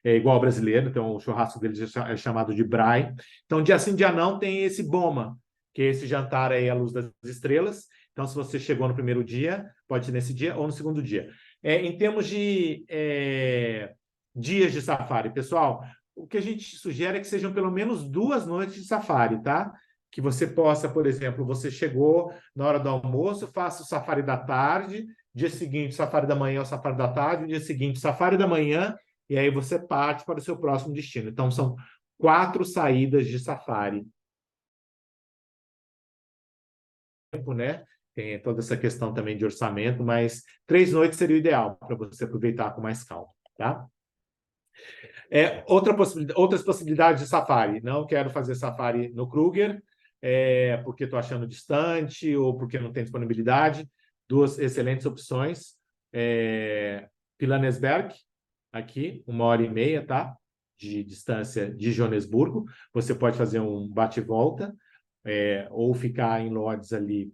Speaker 3: igual ao brasileiro, então o churrasco deles é chamado de braai. Então, dia sim, dia não, tem esse Boma, que é esse jantar aí à luz das estrelas. Então, se você chegou no primeiro dia, pode ir nesse dia ou no segundo dia. Em termos de dias de safari, pessoal, o que a gente sugere é que sejam pelo menos 2 noites de safari, tá? Que você possa, por exemplo, você chegou na hora do almoço, faça o safari da tarde, dia seguinte, o safari da manhã, o safari da tarde, dia seguinte, o safari da manhã, e aí você parte para o seu próximo destino. Então, são 4 saídas de safari. Né? Tem toda essa questão também de orçamento, mas 3 noites seria o ideal para você aproveitar com mais calma, tá? Outras possibilidades de safari. Não quero fazer safari no Kruger, porque estou achando distante ou porque não tem disponibilidade. 2 excelentes opções. Pilanesberg, aqui, 1h30, tá? De distância de Joanesburgo. Você pode fazer um bate-volta, ou ficar em lodges ali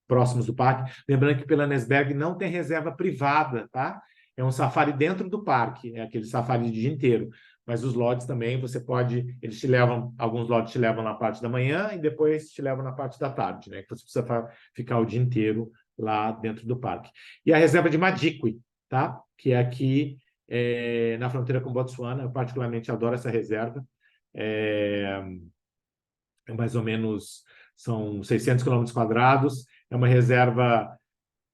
Speaker 3: próximos do parque. Lembrando que Pilanesberg não tem reserva privada, tá? É um safari dentro do parque, é aquele safari de dia inteiro. Mas os lodges também, você pode... Eles te levam... Alguns lodges te levam na parte da manhã e depois te levam na parte da tarde, né? Que você precisa ficar o dia inteiro lá dentro do parque. E a reserva de Madikwe, tá? Que é aqui na fronteira com Botsuana. Eu particularmente adoro essa reserva. Mais ou menos, são 600 quilômetros quadrados. É uma reserva,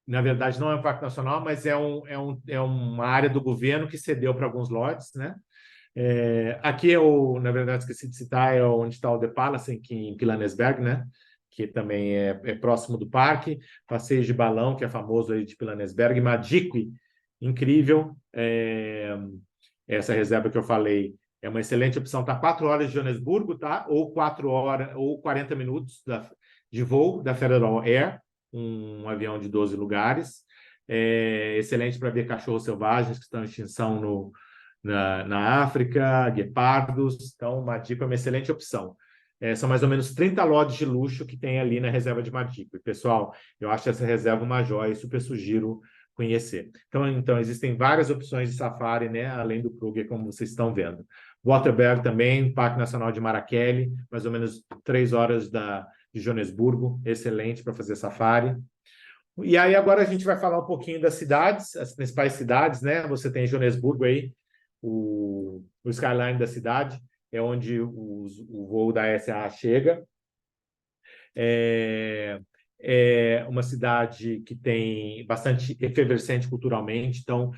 Speaker 3: na verdade, não é um parque nacional, mas é uma área do governo que cedeu para alguns lotes, né? Aqui, na verdade, esqueci de citar, é onde está o The Palace, aqui em Pilanesberg, né? Que também é próximo do parque. Passeio de balão, que é famoso aí de Pilanesberg. Madikwe, incrível. Essa reserva que eu falei é uma excelente opção. Está 4 horas de Joanesburgo, tá? Ou 4 horas, ou 40 minutos de voo da Federal Air, um avião de 12 lugares. Excelente para ver cachorros selvagens que estão em extinção na África, guepardos. Então, Madikwe é uma excelente opção. São mais ou menos 30 lodges de luxo que tem ali na reserva de Madikwe. Pessoal, eu acho essa reserva uma joia e super sugiro conhecer. Então, existem várias opções de safari, né, além do Kruger, como vocês estão vendo. Waterberg também, Parque Nacional de Marakelly, mais ou menos 3 horas de Joanesburgo, excelente para fazer safari. E aí agora a gente vai falar um pouquinho das cidades, as principais cidades, né? Você tem Joanesburgo aí, o skyline da cidade, é onde o voo da SA chega. É uma cidade que tem bastante efervescente culturalmente, então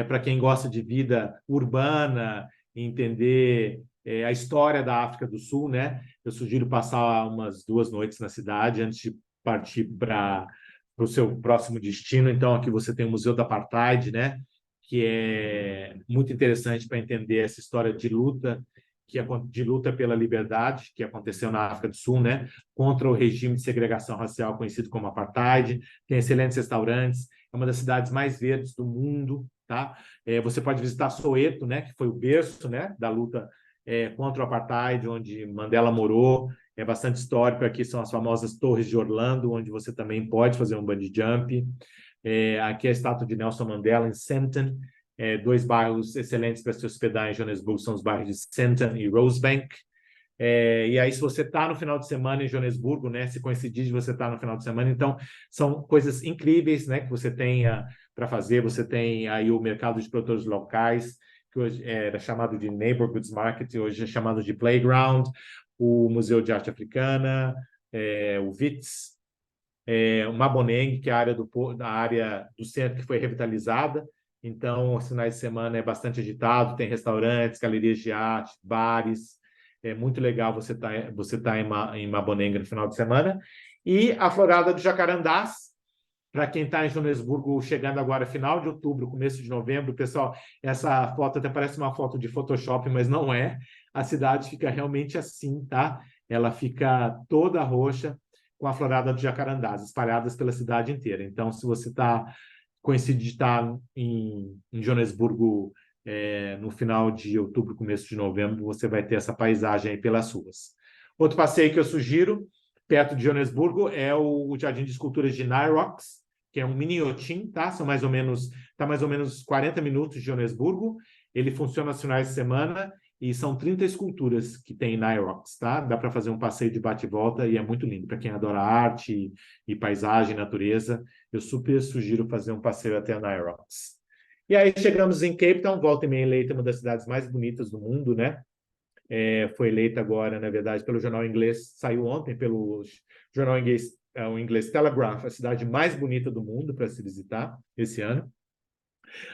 Speaker 3: para quem gosta de vida urbana, entender a história da África do Sul, né? Eu sugiro passar umas 2 noites na cidade antes de partir para o seu próximo destino. Então aqui você tem o Museu do Apartheid, né? Que é muito interessante para entender essa história de luta pela liberdade que aconteceu na África do Sul, né, contra o regime de segregação racial conhecido como apartheid. Tem excelentes restaurantes, é uma das cidades mais verdes do mundo, tá? Você pode visitar Soweto, né, que foi o berço, né, da luta contra o apartheid, onde Mandela morou. É bastante histórico. Aqui são as famosas Torres de Orlando, onde você também pode fazer um bungee jump. Aqui é a estátua de Nelson Mandela em Sandton. 2 bairros excelentes para se hospedar em Joanesburgo são os bairros de Sandton e Rosebank. E aí, se você está no final de semana em Joanesburgo, né, se coincidir de você estar no final de semana, então são coisas incríveis, né, que você tem para fazer. Você tem aí o mercado de produtores locais, que hoje era chamado de Neighborhoods Market, hoje é chamado de Playground, o Museu de Arte Africana, o WITS, o Maboneng, que é a área do centro que foi revitalizada. Então, os finais de semana é bastante agitado, tem restaurantes, galerias de arte, bares. É muito legal você tá em Mabonenga no final de semana. E a Florada do Jacarandás, para quem está em Joanesburgo, chegando agora final de outubro, começo de novembro, pessoal, essa foto até parece uma foto de Photoshop, mas não é. A cidade fica realmente assim, tá? Ela fica toda roxa com a Florada do Jacarandás, espalhadas pela cidade inteira. Então, se você coincide de estar em Joanesburgo no final de outubro, começo de novembro, você vai ter essa paisagem aí pelas ruas. Outro passeio que eu sugiro, perto de Joanesburgo, é o Jardim de Esculturas de Nirox, que é um mini iotim, tá? Tá mais ou menos 40 minutos de Joanesburgo. Ele funciona aos finais de semana e são 30 esculturas que tem em Nirox, tá? Dá para fazer um passeio de bate e volta e é muito lindo. Para quem adora arte e paisagem, natureza, eu super sugiro fazer um passeio até a Nirox. E aí chegamos em Cape Town, volta e meia eleita uma das cidades mais bonitas do mundo, né? Foi eleita agora, na verdade, pelo jornal inglês, saiu ontem pelo jornal inglês, o inglês Telegraph, a cidade mais bonita do mundo para se visitar esse ano.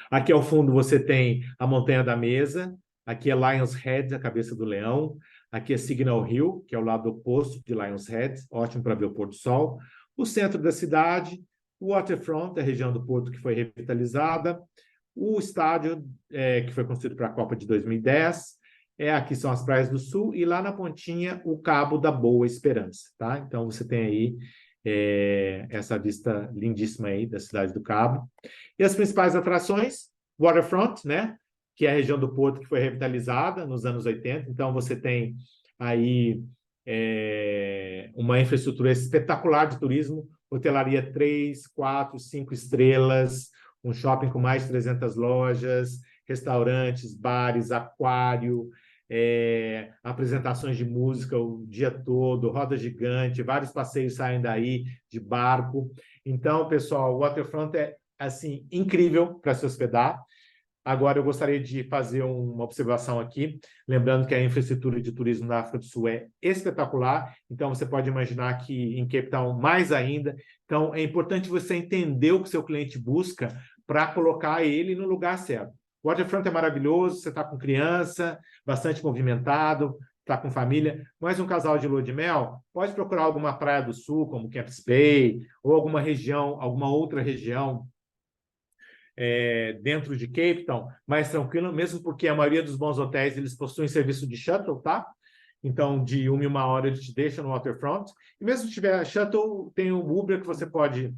Speaker 3: Aqui ao fundo você tem a Montanha da Mesa, aqui é Lion's Head, a cabeça do leão, aqui é Signal Hill, que é o lado oposto de Lion's Head, ótimo para ver o pôr do sol. O centro da cidade, o Waterfront, a região do porto que foi revitalizada, o estádio que foi construído para a Copa de 2010, aqui são as praias do sul, e lá na pontinha o Cabo da Boa Esperança, tá? Então você tem aí essa vista lindíssima aí da cidade do Cabo. E as principais atrações, Waterfront, né? Que é a região do porto que foi revitalizada nos anos 80. Então você tem aí uma infraestrutura espetacular de turismo, hotelaria 3, 4, 5 estrelas, um shopping com mais de 300 lojas, restaurantes, bares, aquário, apresentações de música o dia todo, roda gigante, vários passeios saem daí de barco. Então, pessoal, o Waterfront é assim incrível para se hospedar. Agora, eu gostaria de fazer uma observação aqui, lembrando que a infraestrutura de turismo na África do Sul é espetacular, então você pode imaginar que em Cape Town mais ainda. Então, é importante você entender o que seu cliente busca para colocar ele no lugar certo. O Waterfront é maravilhoso, você está com criança, bastante movimentado, está com família, mas um casal de lua de mel pode procurar alguma praia do sul, como Camps Bay, ou alguma outra região dentro de Cape Town, mais tranquilo, mesmo porque a maioria dos bons hotéis eles possuem serviço de shuttle, tá? Então, de 1 em 1 hora ele te deixa no Waterfront. E mesmo se tiver shuttle, tem o Uber que você pode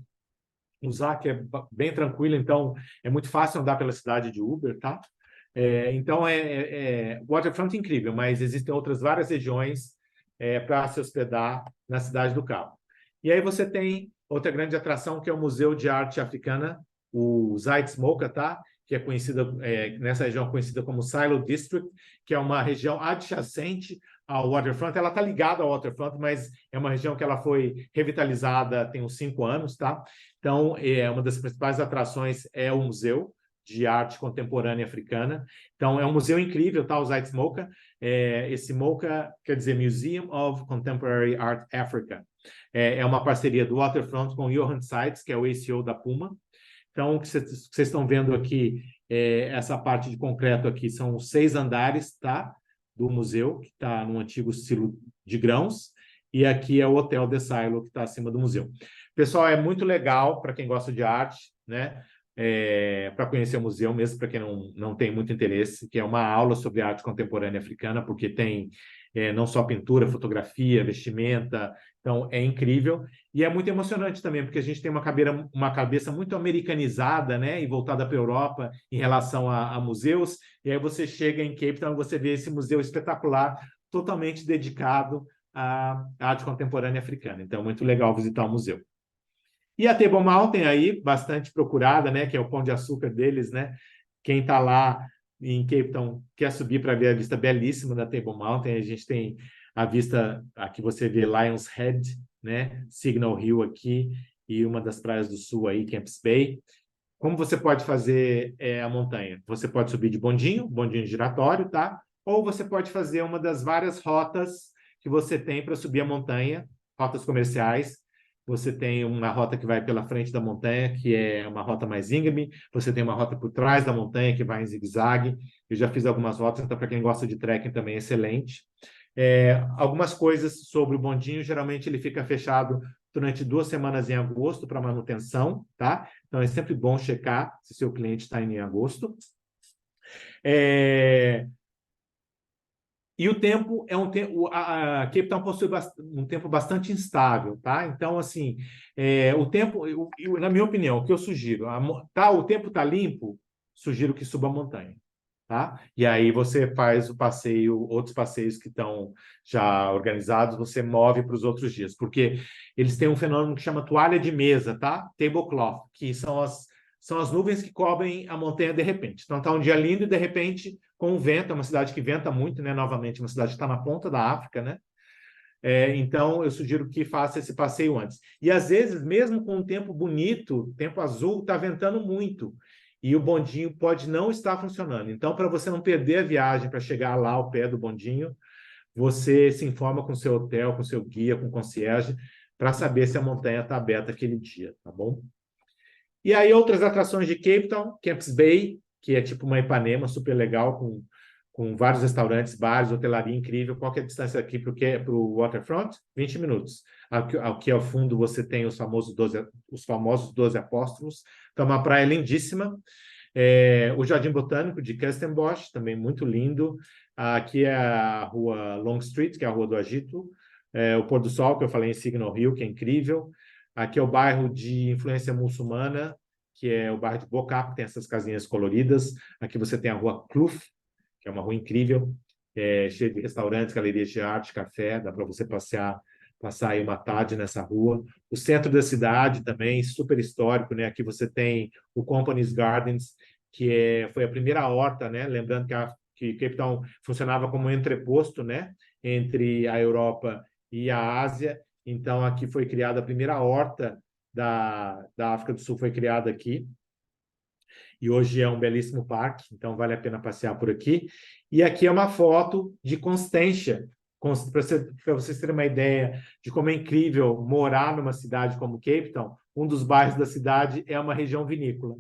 Speaker 3: usar, que é bem tranquilo, então é muito fácil andar pela cidade de Uber, tá? Então, Waterfront é incrível, mas existem outras várias regiões para se hospedar na cidade do Cabo. E aí você tem outra grande atração, que é o Museu de Arte Africana, o Zuid-Smoka, tá? Que é conhecida, nessa região conhecida como Silo District, que é uma região adjacente ao Waterfront. Ela está ligada ao Waterfront, mas é uma região que ela foi revitalizada tem uns 5 anos, tá? Então, uma das principais atrações é o Museu de Arte Contemporânea Africana. Então, é um museu incrível, tá? O Zuid-Smoka. Esse MOCA quer dizer Museum of Contemporary Art Africa. É uma parceria do Waterfront com o Johan Seitz, que é o ACO da Puma. Então, o que vocês estão vendo aqui, essa parte de concreto aqui, são os 6 andares, tá? Do museu, que está no antigo estilo de grãos, e aqui é o Hotel de Silo, que está acima do museu. Pessoal, é muito legal para quem gosta de arte, né? Para conhecer o museu, mesmo para quem não tem muito interesse, que é uma aula sobre arte contemporânea africana, porque tem não só pintura, fotografia, vestimenta, então é incrível. E é muito emocionante também, porque a gente tem uma cabeça muito americanizada, né, e voltada para a Europa em relação a museus, e aí você chega em Cape Town e você vê esse museu espetacular, totalmente dedicado à arte contemporânea africana. Então, é muito legal visitar o museu. E a Table Mountain aí, bastante procurada, né, que é o pão de açúcar deles, né? Quem está lá em Cape Town quer subir para ver a vista belíssima da Table Mountain. A gente tem a vista, aqui você vê Lion's Head, né? Signal Hill aqui, e uma das praias do sul aí, Camps Bay. Como você pode fazer a montanha? Você pode subir de bondinho giratório, tá? Ou você pode fazer uma das várias rotas que você tem para subir a montanha, rotas comerciais. Você tem uma rota que vai pela frente da montanha, que é uma rota mais íngreme. Você tem uma rota por trás da montanha, que vai em zigue-zague. Eu já fiz algumas rotas, então para quem gosta de trekking também é excelente. Algumas coisas sobre o bondinho, geralmente ele fica fechado durante 2 semanas em agosto para manutenção, tá? Então é sempre bom checar se seu cliente está indo em agosto. E o tempo é um tempo, a Cape Town possui um tempo bastante instável, tá? Então, assim, o tempo, na minha opinião, o que eu sugiro, o tempo está limpo, sugiro que suba a montanha, tá? E aí você faz o passeio, outros passeios que estão já organizados, você move para os outros dias, porque eles têm um fenômeno que chama toalha de mesa, tá? Tablecloth, que são as nuvens que cobrem a montanha de repente. Então tá um dia lindo e de repente com o vento, é uma cidade que venta muito, né? Novamente, uma cidade que está na ponta da África, né? Então eu sugiro que faça esse passeio antes. E às vezes, mesmo com um tempo bonito, tempo azul, está ventando muito. E o bondinho pode não estar funcionando. Então, para você não perder a viagem para chegar lá ao pé do bondinho, você se informa com o seu hotel, com o seu guia, com o concierge, para saber se a montanha está aberta aquele dia, tá bom? E aí outras atrações de Cape Town, Camps Bay, que é tipo uma Ipanema, super legal, com vários restaurantes, bares, hotelaria incrível. Qual que é a distância aqui para o waterfront? 20 minutos. Aqui ao fundo você tem os famosos 12 Apóstolos. Então, uma praia lindíssima. O Jardim Botânico de Kirstenbosch, também muito lindo. Aqui é a rua Long Street, que é a Rua do Agito. O Pôr do Sol, que eu falei em Signal Hill, que é incrível. Aqui é o bairro de influência muçulmana, que é o bairro de Bocap, que tem essas casinhas coloridas. Aqui você tem a rua Kloof, que é uma rua incrível, cheia de restaurantes, galerias de arte, café, dá para você passar aí uma tarde nessa rua. O centro da cidade também, super histórico, né? Aqui você tem o Company's Gardens, que foi a primeira horta, né? Lembrando que Cape Town funcionava como um entreposto, né? Entre a Europa e a Ásia. Então, aqui foi criada a primeira horta da África do Sul, foi criada aqui. E hoje é um belíssimo parque, então vale a pena passear por aqui. E aqui é uma foto de Constantia, para vocês terem uma ideia de como é incrível morar numa cidade como Cape Town. Um dos bairros da cidade é uma região vinícola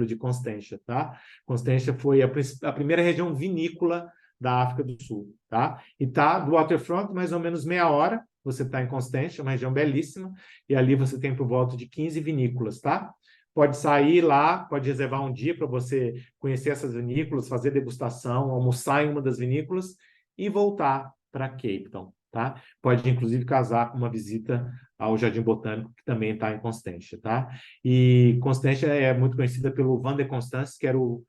Speaker 3: de Constantia, tá? Constantia foi a primeira região vinícola da África do Sul, tá? E tá do waterfront mais ou menos meia hora, você está em Constantia, uma região belíssima, e ali você tem por volta de 15 vinícolas, tá? Pode sair lá, pode reservar um dia para você conhecer essas vinícolas, fazer degustação, almoçar em uma das vinícolas e voltar para Cape Town, tá? Pode, inclusive, casar com uma visita ao Jardim Botânico, que também está em Constantia, tá? E Constantia é muito conhecida pelo Vin de Constance, que era o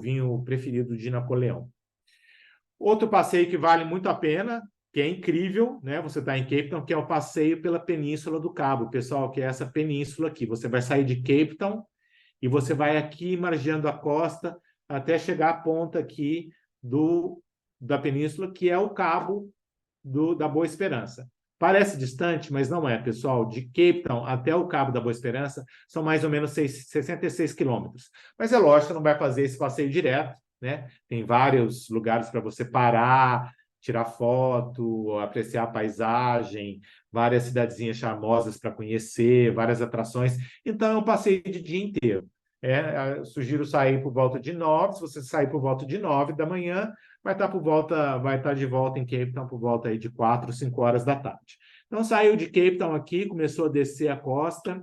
Speaker 3: vinho preferido de Napoleão. Outro passeio que vale muito a pena, que é incrível, né? Você está em Cape Town, que é o passeio pela Península do Cabo, pessoal, que é essa península aqui. Você vai sair de Cape Town e você vai aqui margeando a costa até chegar à ponta aqui da península, que é o Cabo da Boa Esperança. Parece distante, mas não é, pessoal. De Cape Town até o Cabo da Boa Esperança são mais ou menos 66 quilômetros. Mas é lógico, você não vai fazer esse passeio direto, né? Tem vários lugares para você parar, tirar foto, apreciar a paisagem, várias cidadezinhas charmosas para conhecer, várias atrações. Então, é um passeio de dia inteiro. Sugiro sair por volta de 9. Se você sair por volta de 9 da manhã, vai estar de volta em Cape Town por volta aí de 4, 5 horas da tarde. Então, saiu de Cape Town aqui, começou a descer a costa.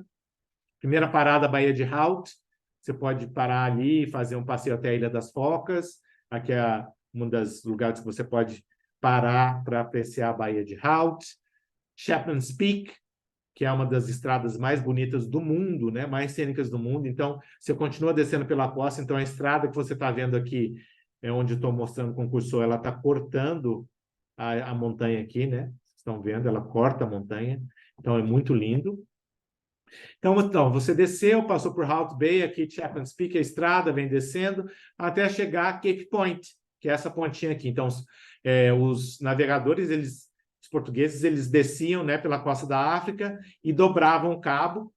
Speaker 3: Primeira parada, Baía de Hout. Você pode parar ali e fazer um passeio até a Ilha das Focas. Aqui é um dos lugares que você pode parar para apreciar a Baía de Hout. Chapman's Peak, que é uma das estradas mais bonitas do mundo, né? Mais cênicas do mundo. Então, você continua descendo pela costa. Então, a estrada que você está vendo aqui, é onde estou mostrando com o cursor, ela está cortando a montanha aqui, né? Vocês estão vendo? Ela corta a montanha. Então, é muito lindo. Então, você desceu, passou por Hout Bay, aqui Chapman's Peak, a estrada vem descendo, até chegar a Cape Point, que é essa pontinha aqui. Então, os navegadores, os portugueses, eles desciam, né, pela costa da África e dobravam o cabo,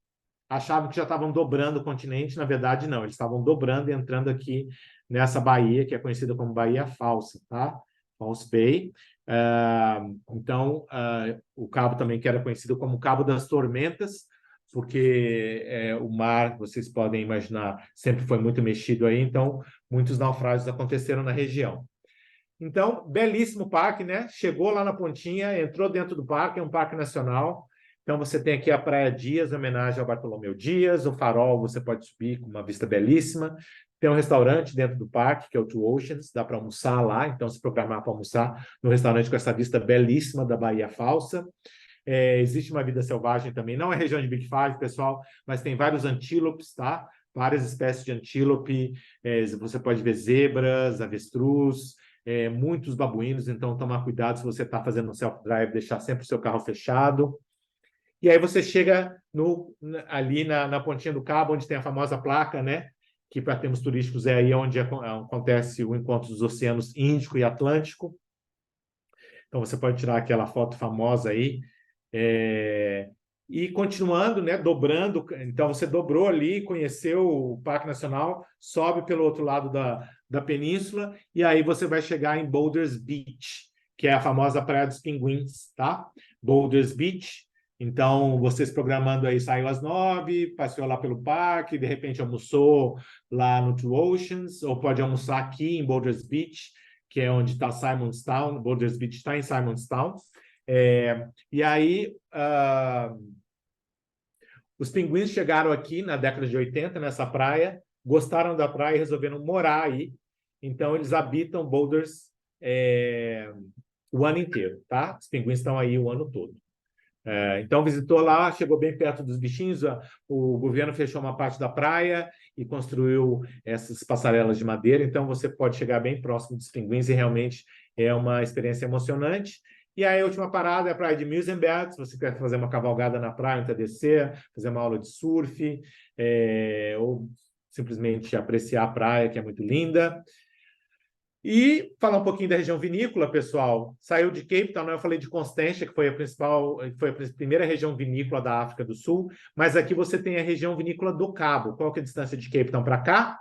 Speaker 3: achavam que já estavam dobrando o continente, na verdade não, eles estavam dobrando e entrando aqui nessa baía, que é conhecida como Baía Falsa, tá? False Bay. Então, o cabo também que era conhecido como Cabo das Tormentas, porque o mar, vocês podem imaginar, sempre foi muito mexido aí, então muitos naufrágios aconteceram na região. Então, belíssimo parque, né? Chegou lá na pontinha, entrou dentro do parque, é um parque nacional. Então, você tem aqui a Praia Dias, em homenagem ao Bartolomeu Dias. O Farol, você pode subir com uma vista belíssima. Tem um restaurante dentro do parque, que é o Two Oceans, dá para almoçar lá. Então, se programar para almoçar no restaurante com essa vista belíssima da Baía Falsa. Existe uma vida selvagem também. Não é região de Big Five, pessoal, mas tem vários antílopes, tá? Várias espécies de antílope. Você pode ver zebras, avestruz, muitos babuínos. Então, tomar cuidado se você está fazendo um self-drive, deixar sempre o seu carro fechado. E aí você chega ali na pontinha do cabo, onde tem a famosa placa, né? Que para termos turísticos é aí onde acontece o encontro dos oceanos Índico e Atlântico. Então você pode tirar aquela foto famosa aí. E continuando, né? Dobrando. Então você dobrou ali, conheceu o Parque Nacional, sobe pelo outro lado da península, e aí você vai chegar em Boulders Beach, que é a famosa Praia dos Pinguins, tá? Boulders Beach. Então, vocês programando aí, saiu às 9, passeou lá pelo parque, de repente almoçou lá no Two Oceans, ou pode almoçar aqui em Boulders Beach, que é onde está Simonstown. Boulders Beach está em Simonstown. E aí, os pinguins chegaram aqui na década de 80, nessa praia, gostaram da praia e resolveram morar aí. Então, eles habitam Boulders o ano inteiro, tá? Os pinguins estão aí o ano todo. Então, visitou lá, chegou bem perto dos bichinhos. O governo fechou uma parte da praia e construiu essas passarelas de madeira. Então, você pode chegar bem próximo dos pinguins e realmente é uma experiência emocionante. E aí, a última parada é a praia de Muizenberg. Se você quer fazer uma cavalgada na praia, entardecer, fazer uma aula de surf, ou simplesmente apreciar a praia, que é muito linda. E falar um pouquinho da região vinícola, pessoal. Saiu de Cape Town, né? Eu falei de Constância, que foi a primeira região vinícola da África do Sul, mas aqui você tem a região vinícola do Cabo. Qual que é a distância de Cape Town para cá?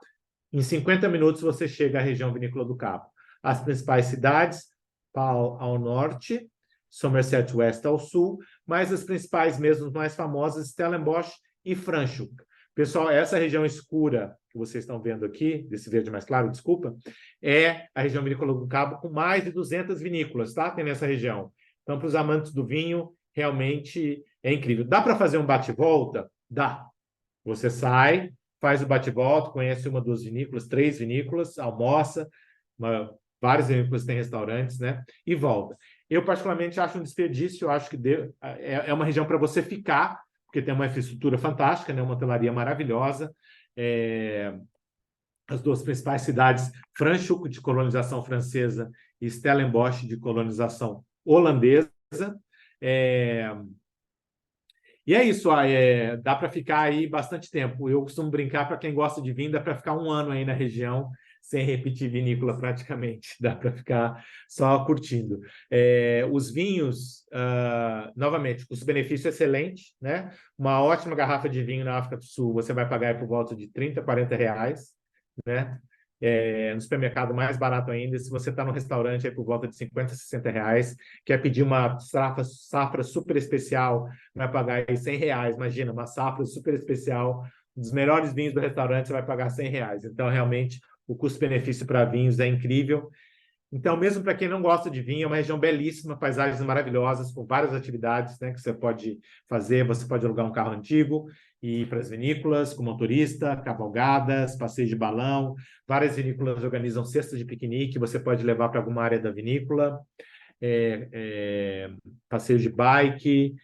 Speaker 3: Em 50 minutos você chega à região vinícola do Cabo. As principais cidades, Paarl ao norte, Somerset West ao sul, mas as principais mesmo, mais famosas, Stellenbosch e Franschhoek. Pessoal, essa região escura que vocês estão vendo aqui, desse verde mais claro, desculpa, é a região vinícola do Cabo, com mais de 200 vinícolas, tá? Tem nessa região. Então, para os amantes do vinho, realmente é incrível. Dá para fazer um bate-volta? Dá. Você sai, faz o bate-volta, conhece uma, duas vinícolas, 3 vinícolas, almoça, várias vinícolas têm restaurantes, né? E volta. Eu, particularmente, acho um desperdício, eu acho que é uma região para você ficar, porque tem uma infraestrutura fantástica, né? Uma hotelaria maravilhosa. As duas principais cidades, Franschhoek, de colonização francesa, e Stellenbosch, de colonização holandesa. E é isso, dá para ficar aí bastante tempo. Eu costumo brincar, para quem gosta de vinho, dá para ficar 1 ano aí na região, sem repetir vinícola praticamente. Dá para ficar só curtindo. Os vinhos, novamente, custo-benefício excelente, né? Uma ótima garrafa de vinho na África do Sul, você vai pagar por volta de 30, 40 reais, né? No supermercado mais barato ainda. Se você está no restaurante, por volta de 50, 60 reais, quer pedir uma safra super especial, vai pagar aí 100 reais. Imagina, uma safra super especial, um dos melhores vinhos do restaurante, você vai pagar 100 reais. Então, realmente, o custo-benefício para vinhos é incrível. Então, mesmo para quem não gosta de vinho, é uma região belíssima, paisagens maravilhosas, com várias atividades, né, que você pode fazer. Você pode alugar um carro antigo e ir para as vinícolas com motorista, cavalgadas, passeio de balão. Várias vinícolas organizam cestas de piquenique, você pode levar para alguma área da vinícola. Passeio de bike.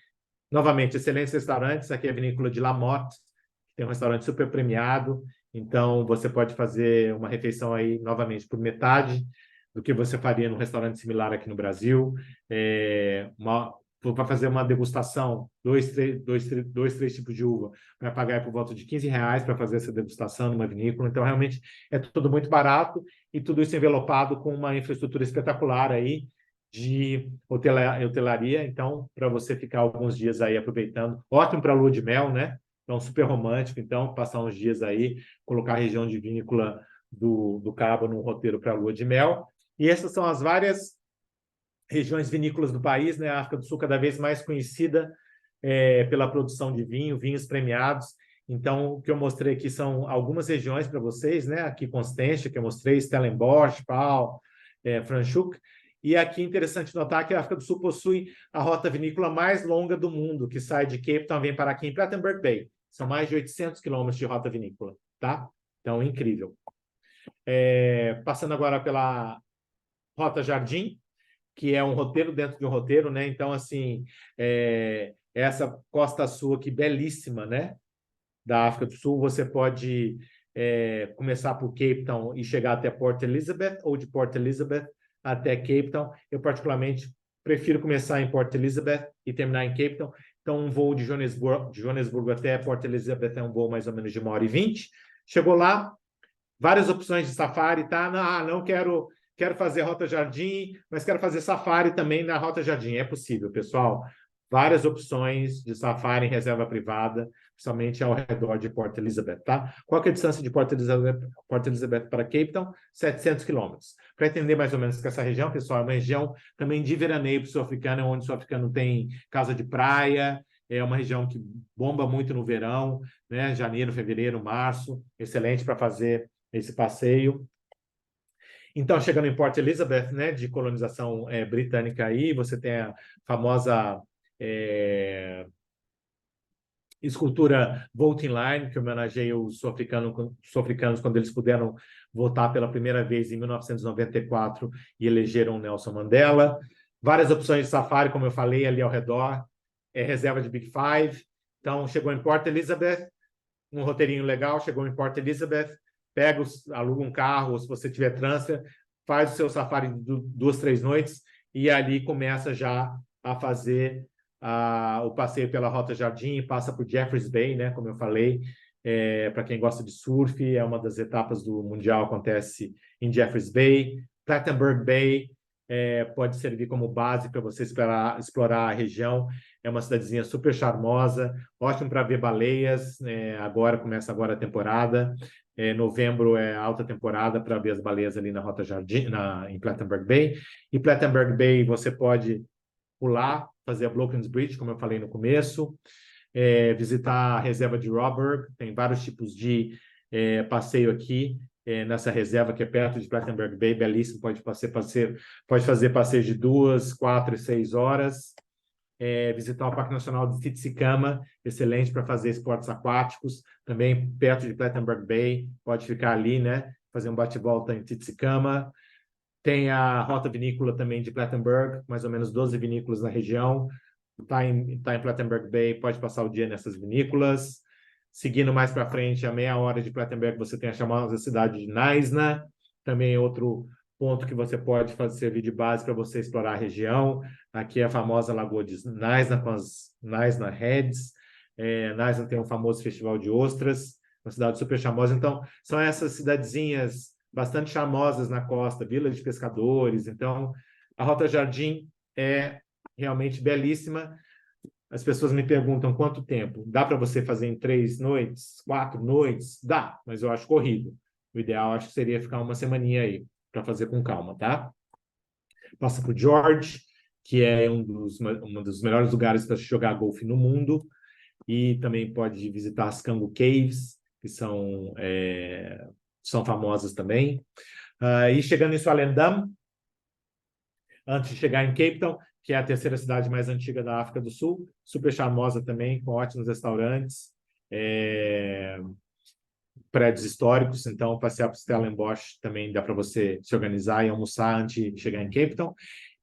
Speaker 3: Novamente, excelentes restaurantes. Aqui é a vinícola de La Motte, que tem um restaurante super premiado. Então, você pode fazer uma refeição aí, novamente, por metade do que você faria num restaurante similar aqui no Brasil. Para fazer uma degustação, 2, 3 tipos de uva, vai pagar por volta de 15 reais para fazer essa degustação numa vinícola. Então, realmente, é tudo muito barato e tudo isso envelopado com uma infraestrutura espetacular aí de hotelaria. Então, para você ficar alguns dias aí aproveitando. Ótimo para lua de mel, né? Então, super romântico. Então, passar uns dias aí, colocar a região de vinícola do Cabo num roteiro para lua de mel. E essas são as várias regiões vinícolas do país, né? A África do Sul cada vez mais conhecida pela produção de vinhos premiados. Então, o que eu mostrei aqui são algumas regiões para vocês, né? Aqui Constância, que eu mostrei, Stellenbosch, Paarl, Franschhoek. E aqui é interessante notar que a África do Sul possui a rota vinícola mais longa do mundo, que sai de Cape Town, vem parar aqui em Plettenberg Bay. São mais de 800 quilômetros de rota vinícola, tá? Então, incrível. Passando agora pela Rota Jardim, que é um roteiro dentro de um roteiro, né? Então, assim, essa costa sul aqui, belíssima, né? Da África do Sul, você pode começar por Cape Town e chegar até Port Elizabeth, ou de Port Elizabeth até Cape Town. Eu, particularmente, prefiro começar em Port Elizabeth e terminar em Cape Town. Então, um voo de Joanesburgo até Port Elizabeth é um voo mais ou menos de 1h20. Chegou lá, várias opções de safari, tá? Não quero fazer Rota Jardim, mas quero fazer safari também na Rota Jardim. É possível, pessoal. Várias opções de safari em reserva privada, principalmente ao redor de Port Elizabeth, tá? Qual que é a distância de Port Elizabeth para Cape Town? 700 quilômetros. Para entender mais ou menos que essa região, pessoal, é uma região também de veraneio para o sul-africano, onde o sul-africano tem casa de praia, é uma região que bomba muito no verão, né? Janeiro, fevereiro, março, excelente para fazer esse passeio. Então, chegando em Port Elizabeth, né, de colonização britânica aí, você tem a famosa escultura Voting Line, que homenageia os sul-africanos quando eles puderam votar pela primeira vez em 1994 e elegeram Nelson Mandela. Várias opções de safari, como eu falei, ali ao redor. Reserva de Big Five. Então, chegou em Port Elizabeth, um roteirinho legal, chegou em Port Elizabeth, aluga um carro, ou se você tiver transfer, faz o seu safari de 2, 3 noites e ali começa já a fazer o passeio pela Rota Jardim, passa por Jeffreys Bay, né, como eu falei, para quem gosta de surf, é uma das etapas do Mundial, acontece em Jeffreys Bay. Plettenberg Bay pode servir como base para você explorar a região. É uma cidadezinha super charmosa, ótimo para ver baleias. Começa agora a temporada. Novembro é alta temporada para ver as baleias ali na Rota Jardim, em Plettenberg Bay. E Plettenberg Bay você pode pular, fazer a Blocklands Bridge, como eu falei no começo, visitar a reserva de Robberg. Tem vários tipos de passeio aqui nessa reserva que é perto de Plettenberg Bay, belíssimo. Pode fazer passeio de 2, 4 e 6 horas. Visitar o Parque Nacional de Titicaca, excelente para fazer esportes aquáticos, também perto de Plettenberg Bay, pode ficar ali, né? Fazer um bate-volta em Titicaca. Tem a rota vinícola também de Plettenberg, mais ou menos 12 vinícolas na região. Está em Plettenberg Bay, pode passar o dia nessas vinícolas. Seguindo mais para frente, a meia hora de Plettenberg, você tem a chamada cidade de Knysna, também outro ponto que você pode servir de base para você explorar a região. Aqui é a famosa Lagoa de Knysna, com as Knysna Heads. Knysna tem um famoso festival de ostras, uma cidade super charmosa. Então, são essas cidadezinhas bastante charmosas na costa, vila de pescadores. Então, a Rota Jardim é realmente belíssima. As pessoas me perguntam quanto tempo. Dá para você fazer em 3 noites, 4 noites? Dá, mas eu acho corrido. O ideal, acho que seria ficar uma semaninha aí, para fazer com calma, tá? Passa por George, que é um dos melhores lugares para jogar golfe no mundo. E também pode visitar as Kangu Caves, que são famosas também. E chegando em Swellendam, antes de chegar em Cape Town, que é a terceira cidade mais antiga da África do Sul, super charmosa também, com ótimos restaurantes, prédios históricos. Então, passear para Stellenbosch também dá para você se organizar e almoçar antes de chegar em Cape Town.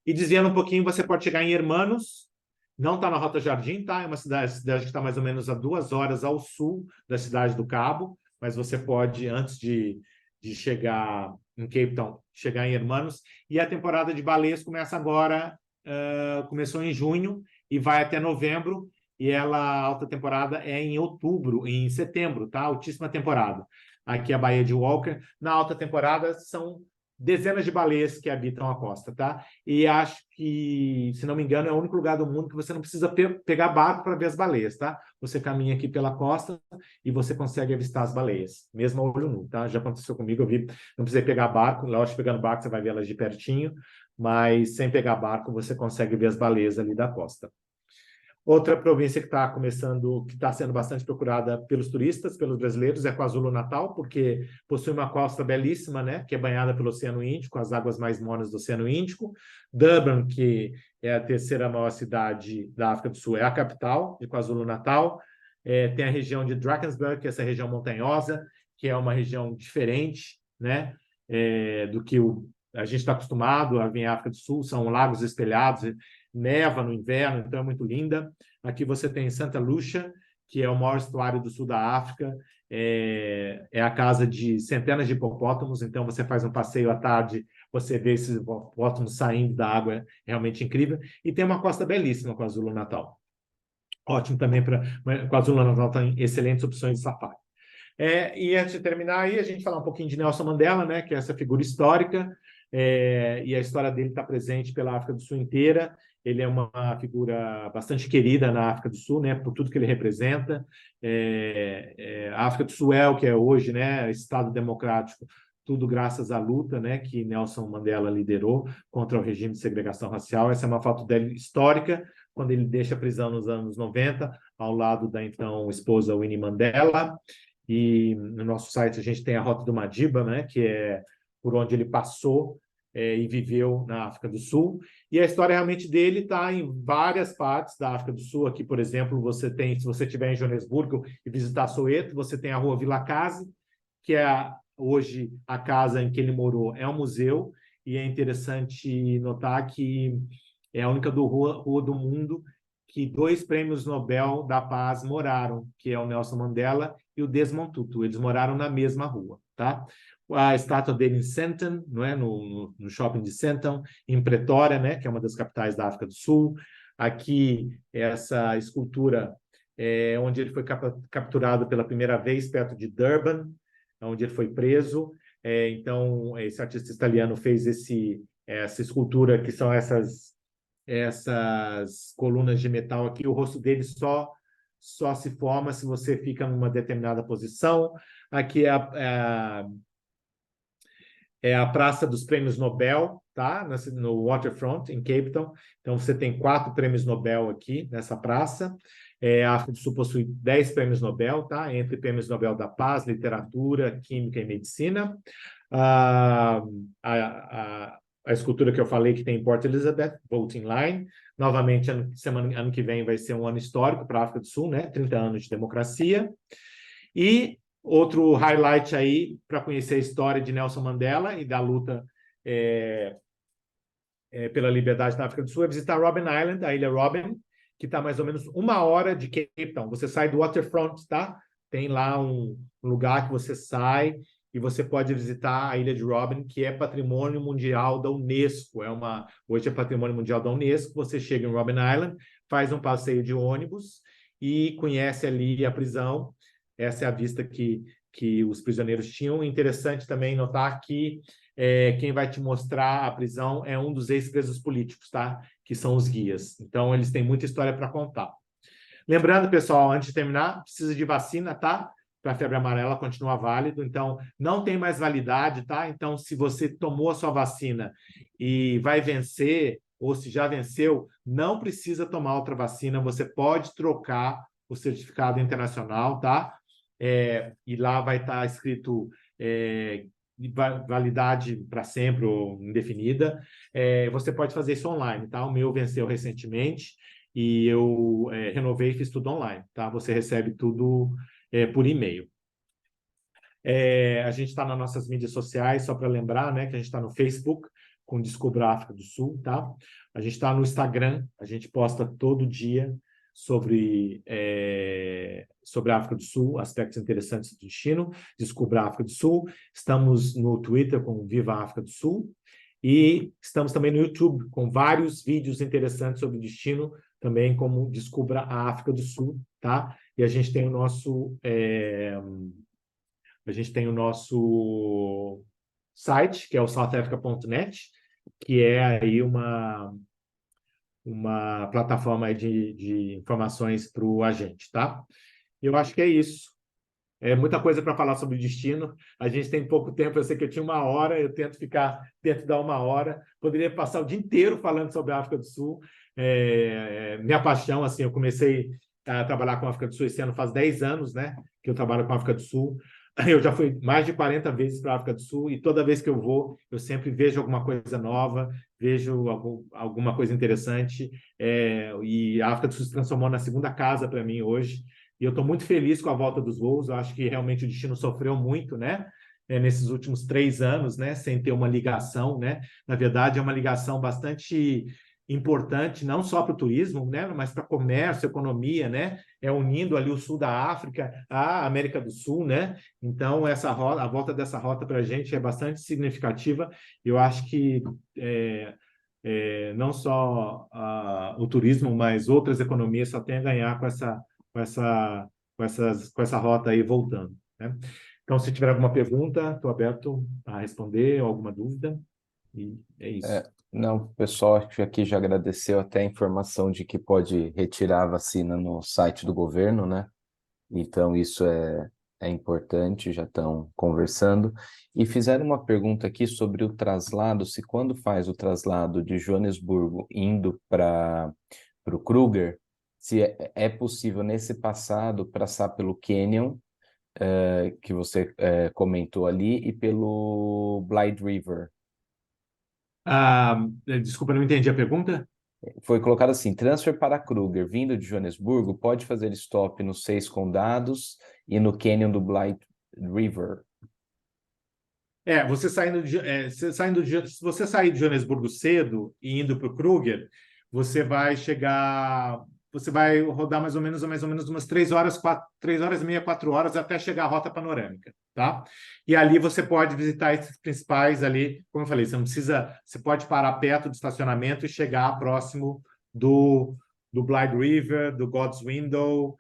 Speaker 3: E desviando um pouquinho, você pode chegar em Hermanos. Não está na Rota Jardim, tá? É uma cidade que está mais ou menos a 2 horas ao sul da cidade do Cabo, mas você pode, antes de chegar em Cape Town, chegar em Hermanos. E a temporada de baleias começa agora, começou em junho e vai até novembro, e a alta temporada é em setembro, tá? Altíssima temporada. Aqui a Baía de Walker. Na alta temporada são dezenas de baleias que habitam a costa, tá? E acho que, se não me engano, é o único lugar do mundo que você não precisa pegar barco para ver as baleias, tá? Você caminha aqui pela costa e você consegue avistar as baleias, mesmo a olho nu, tá? Já aconteceu comigo, eu vi, não precisei pegar barco. Lógico, pegando barco você vai ver elas de pertinho, mas sem pegar barco você consegue ver as baleias ali da costa. Outra província que está começando, que está sendo bastante procurada pelos turistas, pelos brasileiros, é KwaZulu-Natal, porque possui uma costa belíssima, né, que é banhada pelo Oceano Índico, as águas mais mornas do Oceano Índico. Durban, que é a terceira maior cidade da África do Sul, é a capital de KwaZulu-Natal. Tem a região de Drakensberg, que é essa região montanhosa, que é uma região diferente, né, do que a gente está acostumado a ver em África do Sul, são lagos espelhados, neva no inverno, então é muito linda. Aqui você tem Santa Lucia, que é o maior estuário do sul da África, é a casa de centenas de hipopótamos, então você faz um passeio à tarde, você vê esses hipopótamos saindo da água, é realmente incrível. E tem uma costa belíssima, KwaZulu-Natal. Ótimo também para KwaZulu-Natal, tem excelentes opções de safari. E antes de terminar aí, a gente falar um pouquinho de Nelson Mandela, né, que é essa figura histórica, e a história dele está presente pela África do Sul inteira. Ele é uma figura bastante querida na África do Sul, né, por tudo que ele representa. A África do Sul é o que é hoje, né, Estado democrático, tudo graças à luta, né, que Nelson Mandela liderou contra o regime de segregação racial. Essa é uma foto dele histórica, quando ele deixa a prisão nos anos 90, ao lado da então esposa Winnie Mandela. E no nosso site a gente tem a Rota do Madiba, né, que é por onde ele passou e viveu na África do Sul. E a história realmente dele está em várias partes da África do Sul. Aqui, por exemplo, você tem, se você estiver em Joanesburgo e visitar Soweto, você tem a Rua Vilakazi, que é hoje a casa em que ele morou, é um museu, e é interessante notar que é a única rua do mundo que 2 prêmios Nobel da Paz moraram, que é o Nelson Mandela e o Desmond Tutu. Eles moraram na mesma rua, tá? A estátua dele em Sandton, não é? no shopping de Sandton, em Pretória, né? Que é uma das capitais da África do Sul. Aqui, essa escultura onde ele foi capturado pela primeira vez, perto de Durban, onde ele foi preso. Então, esse artista italiano fez essa escultura, que são essas colunas de metal aqui. O rosto dele só se forma se você fica numa determinada posição. Aqui é a Praça dos Prêmios Nobel, tá? No Waterfront, em Cape Town. Então, você tem 4 prêmios Nobel aqui nessa praça. A África do Sul possui 10 prêmios Nobel, tá? Entre prêmios Nobel da Paz, Literatura, Química e Medicina. A escultura que eu falei que tem em Port Elizabeth, Voting Line. Novamente, ano que vem vai ser um ano histórico para a África do Sul, né? 30 anos de democracia. E outro highlight aí para conhecer a história de Nelson Mandela e da luta pela liberdade na África do Sul é visitar Robben Island, a Ilha Robben, que está mais ou menos 1 hora de Cape Town. Você sai do waterfront, tá? Tem lá um lugar que você sai e você pode visitar a Ilha de Robben, que é Patrimônio Mundial da Unesco. Hoje é Patrimônio Mundial da Unesco. Você chega em Robben Island, faz um passeio de ônibus e conhece ali a prisão. Essa é a vista que os prisioneiros tinham. Interessante também notar que quem vai te mostrar a prisão é um dos ex-presos políticos, tá? Que são os guias. Então, eles têm muita história para contar. Lembrando, pessoal, antes de terminar, precisa de vacina, tá? Para a febre amarela continuar válido. Então, não tem mais validade, tá? Então, se você tomou a sua vacina e vai vencer, ou se já venceu, não precisa tomar outra vacina. Você pode trocar o certificado internacional, tá? E lá vai estar escrito validade para sempre ou indefinida. Você pode fazer isso online, tá? O meu venceu recentemente e eu renovei e fiz tudo online, tá? Você recebe tudo por e-mail. A gente está nas nossas mídias sociais, só para lembrar, né, que a gente está no Facebook com Descubra a África do Sul, tá? A gente está no Instagram, a gente posta todo dia sobre a África do Sul, aspectos interessantes do destino, Descubra a África do Sul. Estamos no Twitter com Viva a África do Sul e estamos também no YouTube com vários vídeos interessantes sobre o destino, também como Descubra a África do Sul, tá? E a gente tem o nosso site, que é o southafrica.net, que é aí uma plataforma de informações para o agente, tá? Eu acho que é isso. Muita coisa para falar sobre o destino. A gente tem pouco tempo, eu sei que eu tinha 1 hora, eu tento dar 1 hora. Poderia passar o dia inteiro falando sobre a África do Sul. minha paixão, assim, eu comecei a trabalhar com a África do Sul esse ano, faz 10 anos, né, que eu trabalho com a África do Sul. Eu já fui mais de 40 vezes para a África do Sul e toda vez que eu vou, eu sempre vejo alguma coisa nova, vejo alguma coisa interessante. E a África do Sul se transformou na segunda casa para mim hoje. E eu estou muito feliz com a volta dos voos. Eu acho que realmente o destino sofreu muito, né? Nesses últimos 3 anos, né? Sem ter uma ligação, né? Na verdade, é uma ligação bastante importante, não só para o turismo, né? Mas para comércio, economia, né? Unindo ali o sul da África à América do Sul, né? Então, a volta dessa rota para a gente é bastante significativa. Eu acho que não só o turismo, mas outras economias só têm a ganhar com essa, com essa rota aí voltando, né? Então, se tiver alguma pergunta, estou aberto a responder, ou alguma dúvida, e é isso.
Speaker 1: Não, o pessoal acho que aqui já agradeceu até a informação de que pode retirar a vacina no site do governo, né? Então, isso é importante, já estão conversando. E fizeram uma pergunta aqui sobre o traslado, se quando faz o traslado de Joanesburgo indo para o Kruger, se é possível nesse passado passar pelo Canyon, que você comentou ali, e pelo Blythe River.
Speaker 3: Desculpa, não entendi a pergunta.
Speaker 1: Foi colocado assim: transfer para Kruger, vindo de Joanesburgo, pode fazer stop nos 6 condados e no Canyon do Blythe River.
Speaker 3: Se você sair de Joanesburgo cedo e indo para o Kruger, você vai rodar mais ou menos umas 3 horas e meia, 4 horas até chegar à Rota Panorâmica, tá? E ali você pode visitar esses principais ali, como eu falei, você pode parar perto do estacionamento e chegar próximo do Blythe River, do God's Window,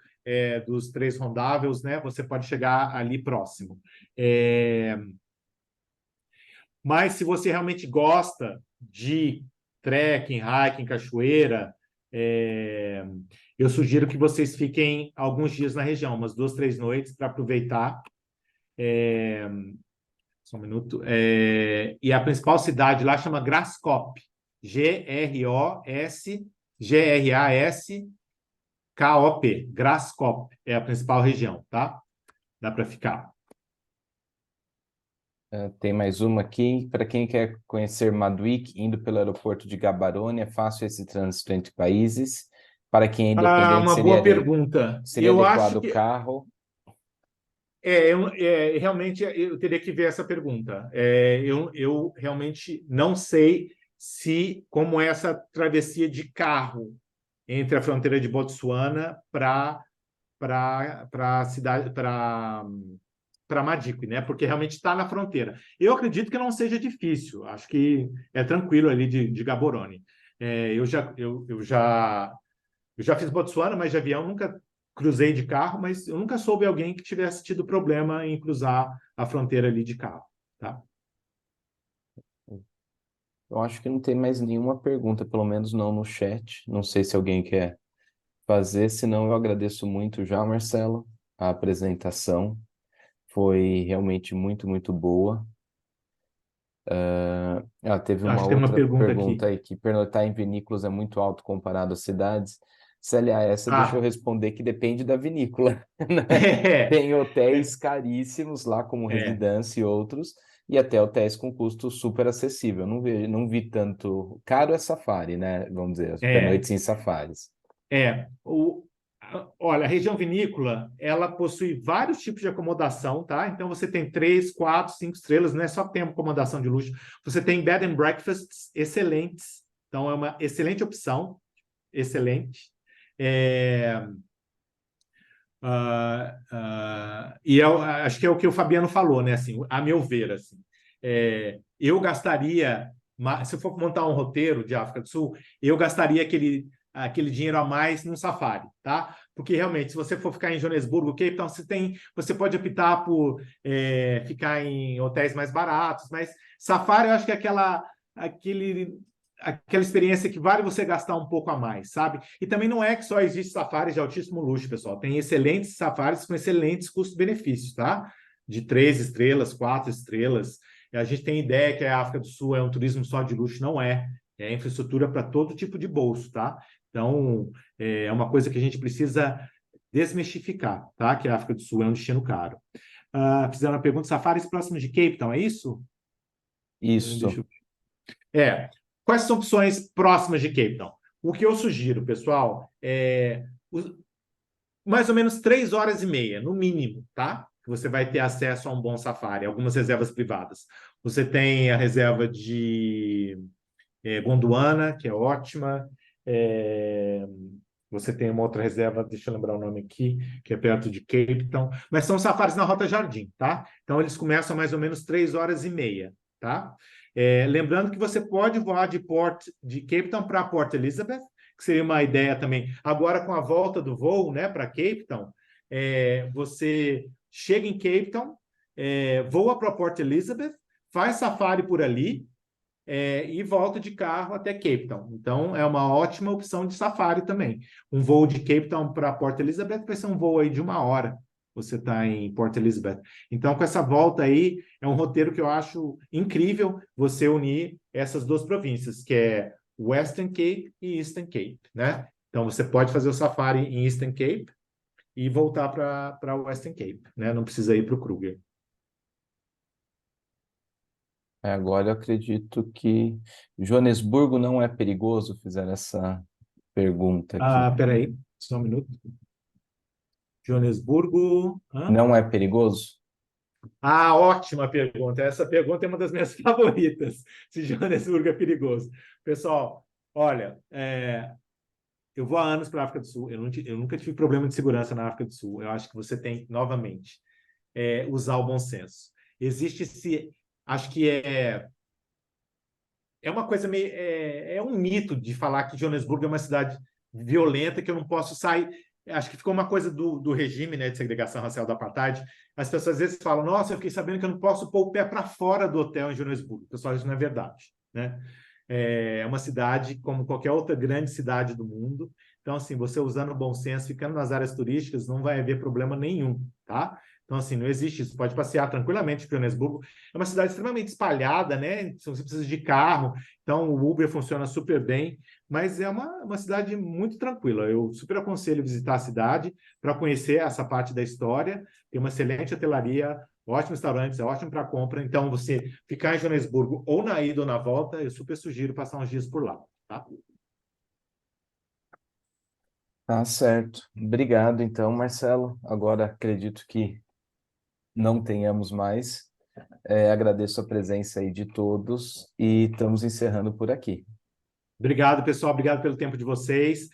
Speaker 3: dos Três Rondáveis, né? Você pode chegar ali próximo. Mas se você realmente gosta de trekking, hiking, cachoeira, eu sugiro que vocês fiquem alguns dias na região, umas 2, 3 noites para aproveitar. Só um minuto. E a principal cidade lá chama Graskop. Graskop. Graskop é a principal região, tá? Dá para ficar.
Speaker 1: Tem mais uma aqui. Para quem quer conhecer Madrid, indo pelo aeroporto de Gaborone, é fácil esse trânsito entre países. Para quem é independente,
Speaker 3: Uma boa pergunta.
Speaker 1: seria
Speaker 3: Eu
Speaker 1: adequado
Speaker 3: acho que
Speaker 1: o carro?
Speaker 3: Realmente eu teria que ver essa pergunta. Eu realmente não sei como é essa travessia de carro entre a fronteira de Botsuana para a cidade para Madique, né? Porque realmente está na fronteira. Eu acredito que não seja difícil. Acho que é tranquilo ali de Gaborone. Eu já fiz Botsuana, mas de avião nunca cruzei de carro, mas eu nunca soube alguém que tivesse tido problema em cruzar a fronteira ali de carro, tá?
Speaker 1: Eu acho que não tem mais nenhuma pergunta, pelo menos não no chat. Não sei se alguém quer fazer, senão eu agradeço muito já, Marcelo, a apresentação. Foi realmente muito, muito boa. Teve
Speaker 3: Acho
Speaker 1: uma
Speaker 3: que tem uma
Speaker 1: outra
Speaker 3: pergunta aqui.
Speaker 1: pergunta aí, que pernoitar em vinícolas é muito alto comparado às cidades. Célia, essa deixa eu responder que depende da vinícola, né?
Speaker 3: É,
Speaker 1: Tem hotéis caríssimos lá, como
Speaker 3: é,
Speaker 1: Residência e outros, e até hotéis com custo super acessível. Não vi tanto. Caro é safari, né? Vamos dizer, as
Speaker 3: é,
Speaker 1: pernoites em safaris.
Speaker 3: é. Olha, a região vinícola, ela possui vários tipos de acomodação, tá? Então, você tem 3, 4, 5 estrelas, não é só que tem acomodação de luxo. Você tem bed and breakfasts excelentes. Então, é uma excelente opção. Excelente. E eu acho que é o que o Fabiano falou, né? Assim, a meu ver, assim, eu gastaria, se eu for montar um roteiro de África do Sul, eu gastaria aquele dinheiro a mais num safari, tá? Porque realmente, se você for ficar em Joanesburgo, Cape Town, você pode optar por ficar em hotéis mais baratos, mas safari eu acho que é aquela experiência que vale você gastar um pouco a mais, sabe? E também não é que só existe safaris de altíssimo luxo, pessoal. Tem excelentes safaris com excelentes custos-benefícios, tá? De 3 estrelas, 4 estrelas. E a gente tem ideia que a África do Sul é um turismo só de luxo, não é. É infraestrutura para todo tipo de bolso, tá? Então, é uma coisa que a gente precisa desmistificar, tá? Que a África do Sul é um destino caro. Fizeram uma pergunta, safaris próximos de Cape Town, é isso? Deixa
Speaker 1: Isso.
Speaker 3: eu... Quais são opções próximas de Cape Town? O que eu sugiro, pessoal, mais ou menos 3 horas e meia, no mínimo, tá? Que você vai ter acesso a um bom safari, algumas reservas privadas. Você tem a reserva de Gondwana, que é ótima. Você tem uma outra reserva, deixa eu lembrar o nome aqui, que é perto de Cape Town. Mas são safaris na Rota Jardim, tá? Então, eles começam mais ou menos 3 horas e meia, tá? Lembrando que você pode voar de Cape Town para Port Elizabeth, que seria uma ideia também. Agora, com a volta do voo, né, para Cape Town, você chega em Cape Town, voa para Port Elizabeth, faz safari por ali, e volta de carro até Cape Town. Então, é uma ótima opção de safari também. Um voo de Cape Town para Port Elizabeth vai ser um voo aí de 1 hora. Você está em Port Elizabeth. Então, com essa volta aí, é um roteiro que eu acho incrível você unir essas duas províncias, que é Western Cape e Eastern Cape, né? Então, você pode fazer o safari em Eastern Cape e voltar para Western Cape, né? Não precisa ir para o Kruger.
Speaker 1: Agora eu acredito que Joanesburgo não é perigoso, fizeram essa pergunta aqui.
Speaker 3: Peraí, só um minuto. Joanesburgo...
Speaker 1: Não é perigoso?
Speaker 3: Ótima pergunta. Essa pergunta é uma das minhas favoritas, se Joanesburgo é perigoso. Pessoal, olha, eu vou há anos para a África do Sul, eu nunca tive problema de segurança na África do Sul. Eu acho que você tem, novamente, usar o bom senso. Acho que é uma coisa meio... É um mito de falar que Joanesburgo é uma cidade violenta, que eu não posso sair... Acho que ficou uma coisa do regime, né, de segregação racial do apartheid. As pessoas às vezes falam, nossa, eu fiquei sabendo que eu não posso pôr o pé para fora do hotel em Joanesburgo. Pessoal, isso não é verdade, né? É uma cidade como qualquer outra grande cidade do mundo. Então, assim, você usando o bom senso, ficando nas áreas turísticas, não vai haver problema nenhum, tá? Então, assim, não existe isso. Pode passear tranquilamente em Joanesburgo. É uma cidade extremamente espalhada, né? Você precisa de carro, então o Uber funciona super bem, mas é uma cidade muito tranquila. Eu super aconselho visitar a cidade para conhecer essa parte da história. Tem uma excelente hotelaria, ótimos restaurantes, é ótimo para compra. Então, você ficar em Joanesburgo ou na ida ou na volta, eu super sugiro passar uns dias por lá, tá?
Speaker 1: Tá certo. Obrigado, então, Marcelo. Agora acredito que não tenhamos mais. Agradeço a presença aí de todos e estamos encerrando por aqui.
Speaker 3: Obrigado, pessoal. Obrigado pelo tempo de vocês.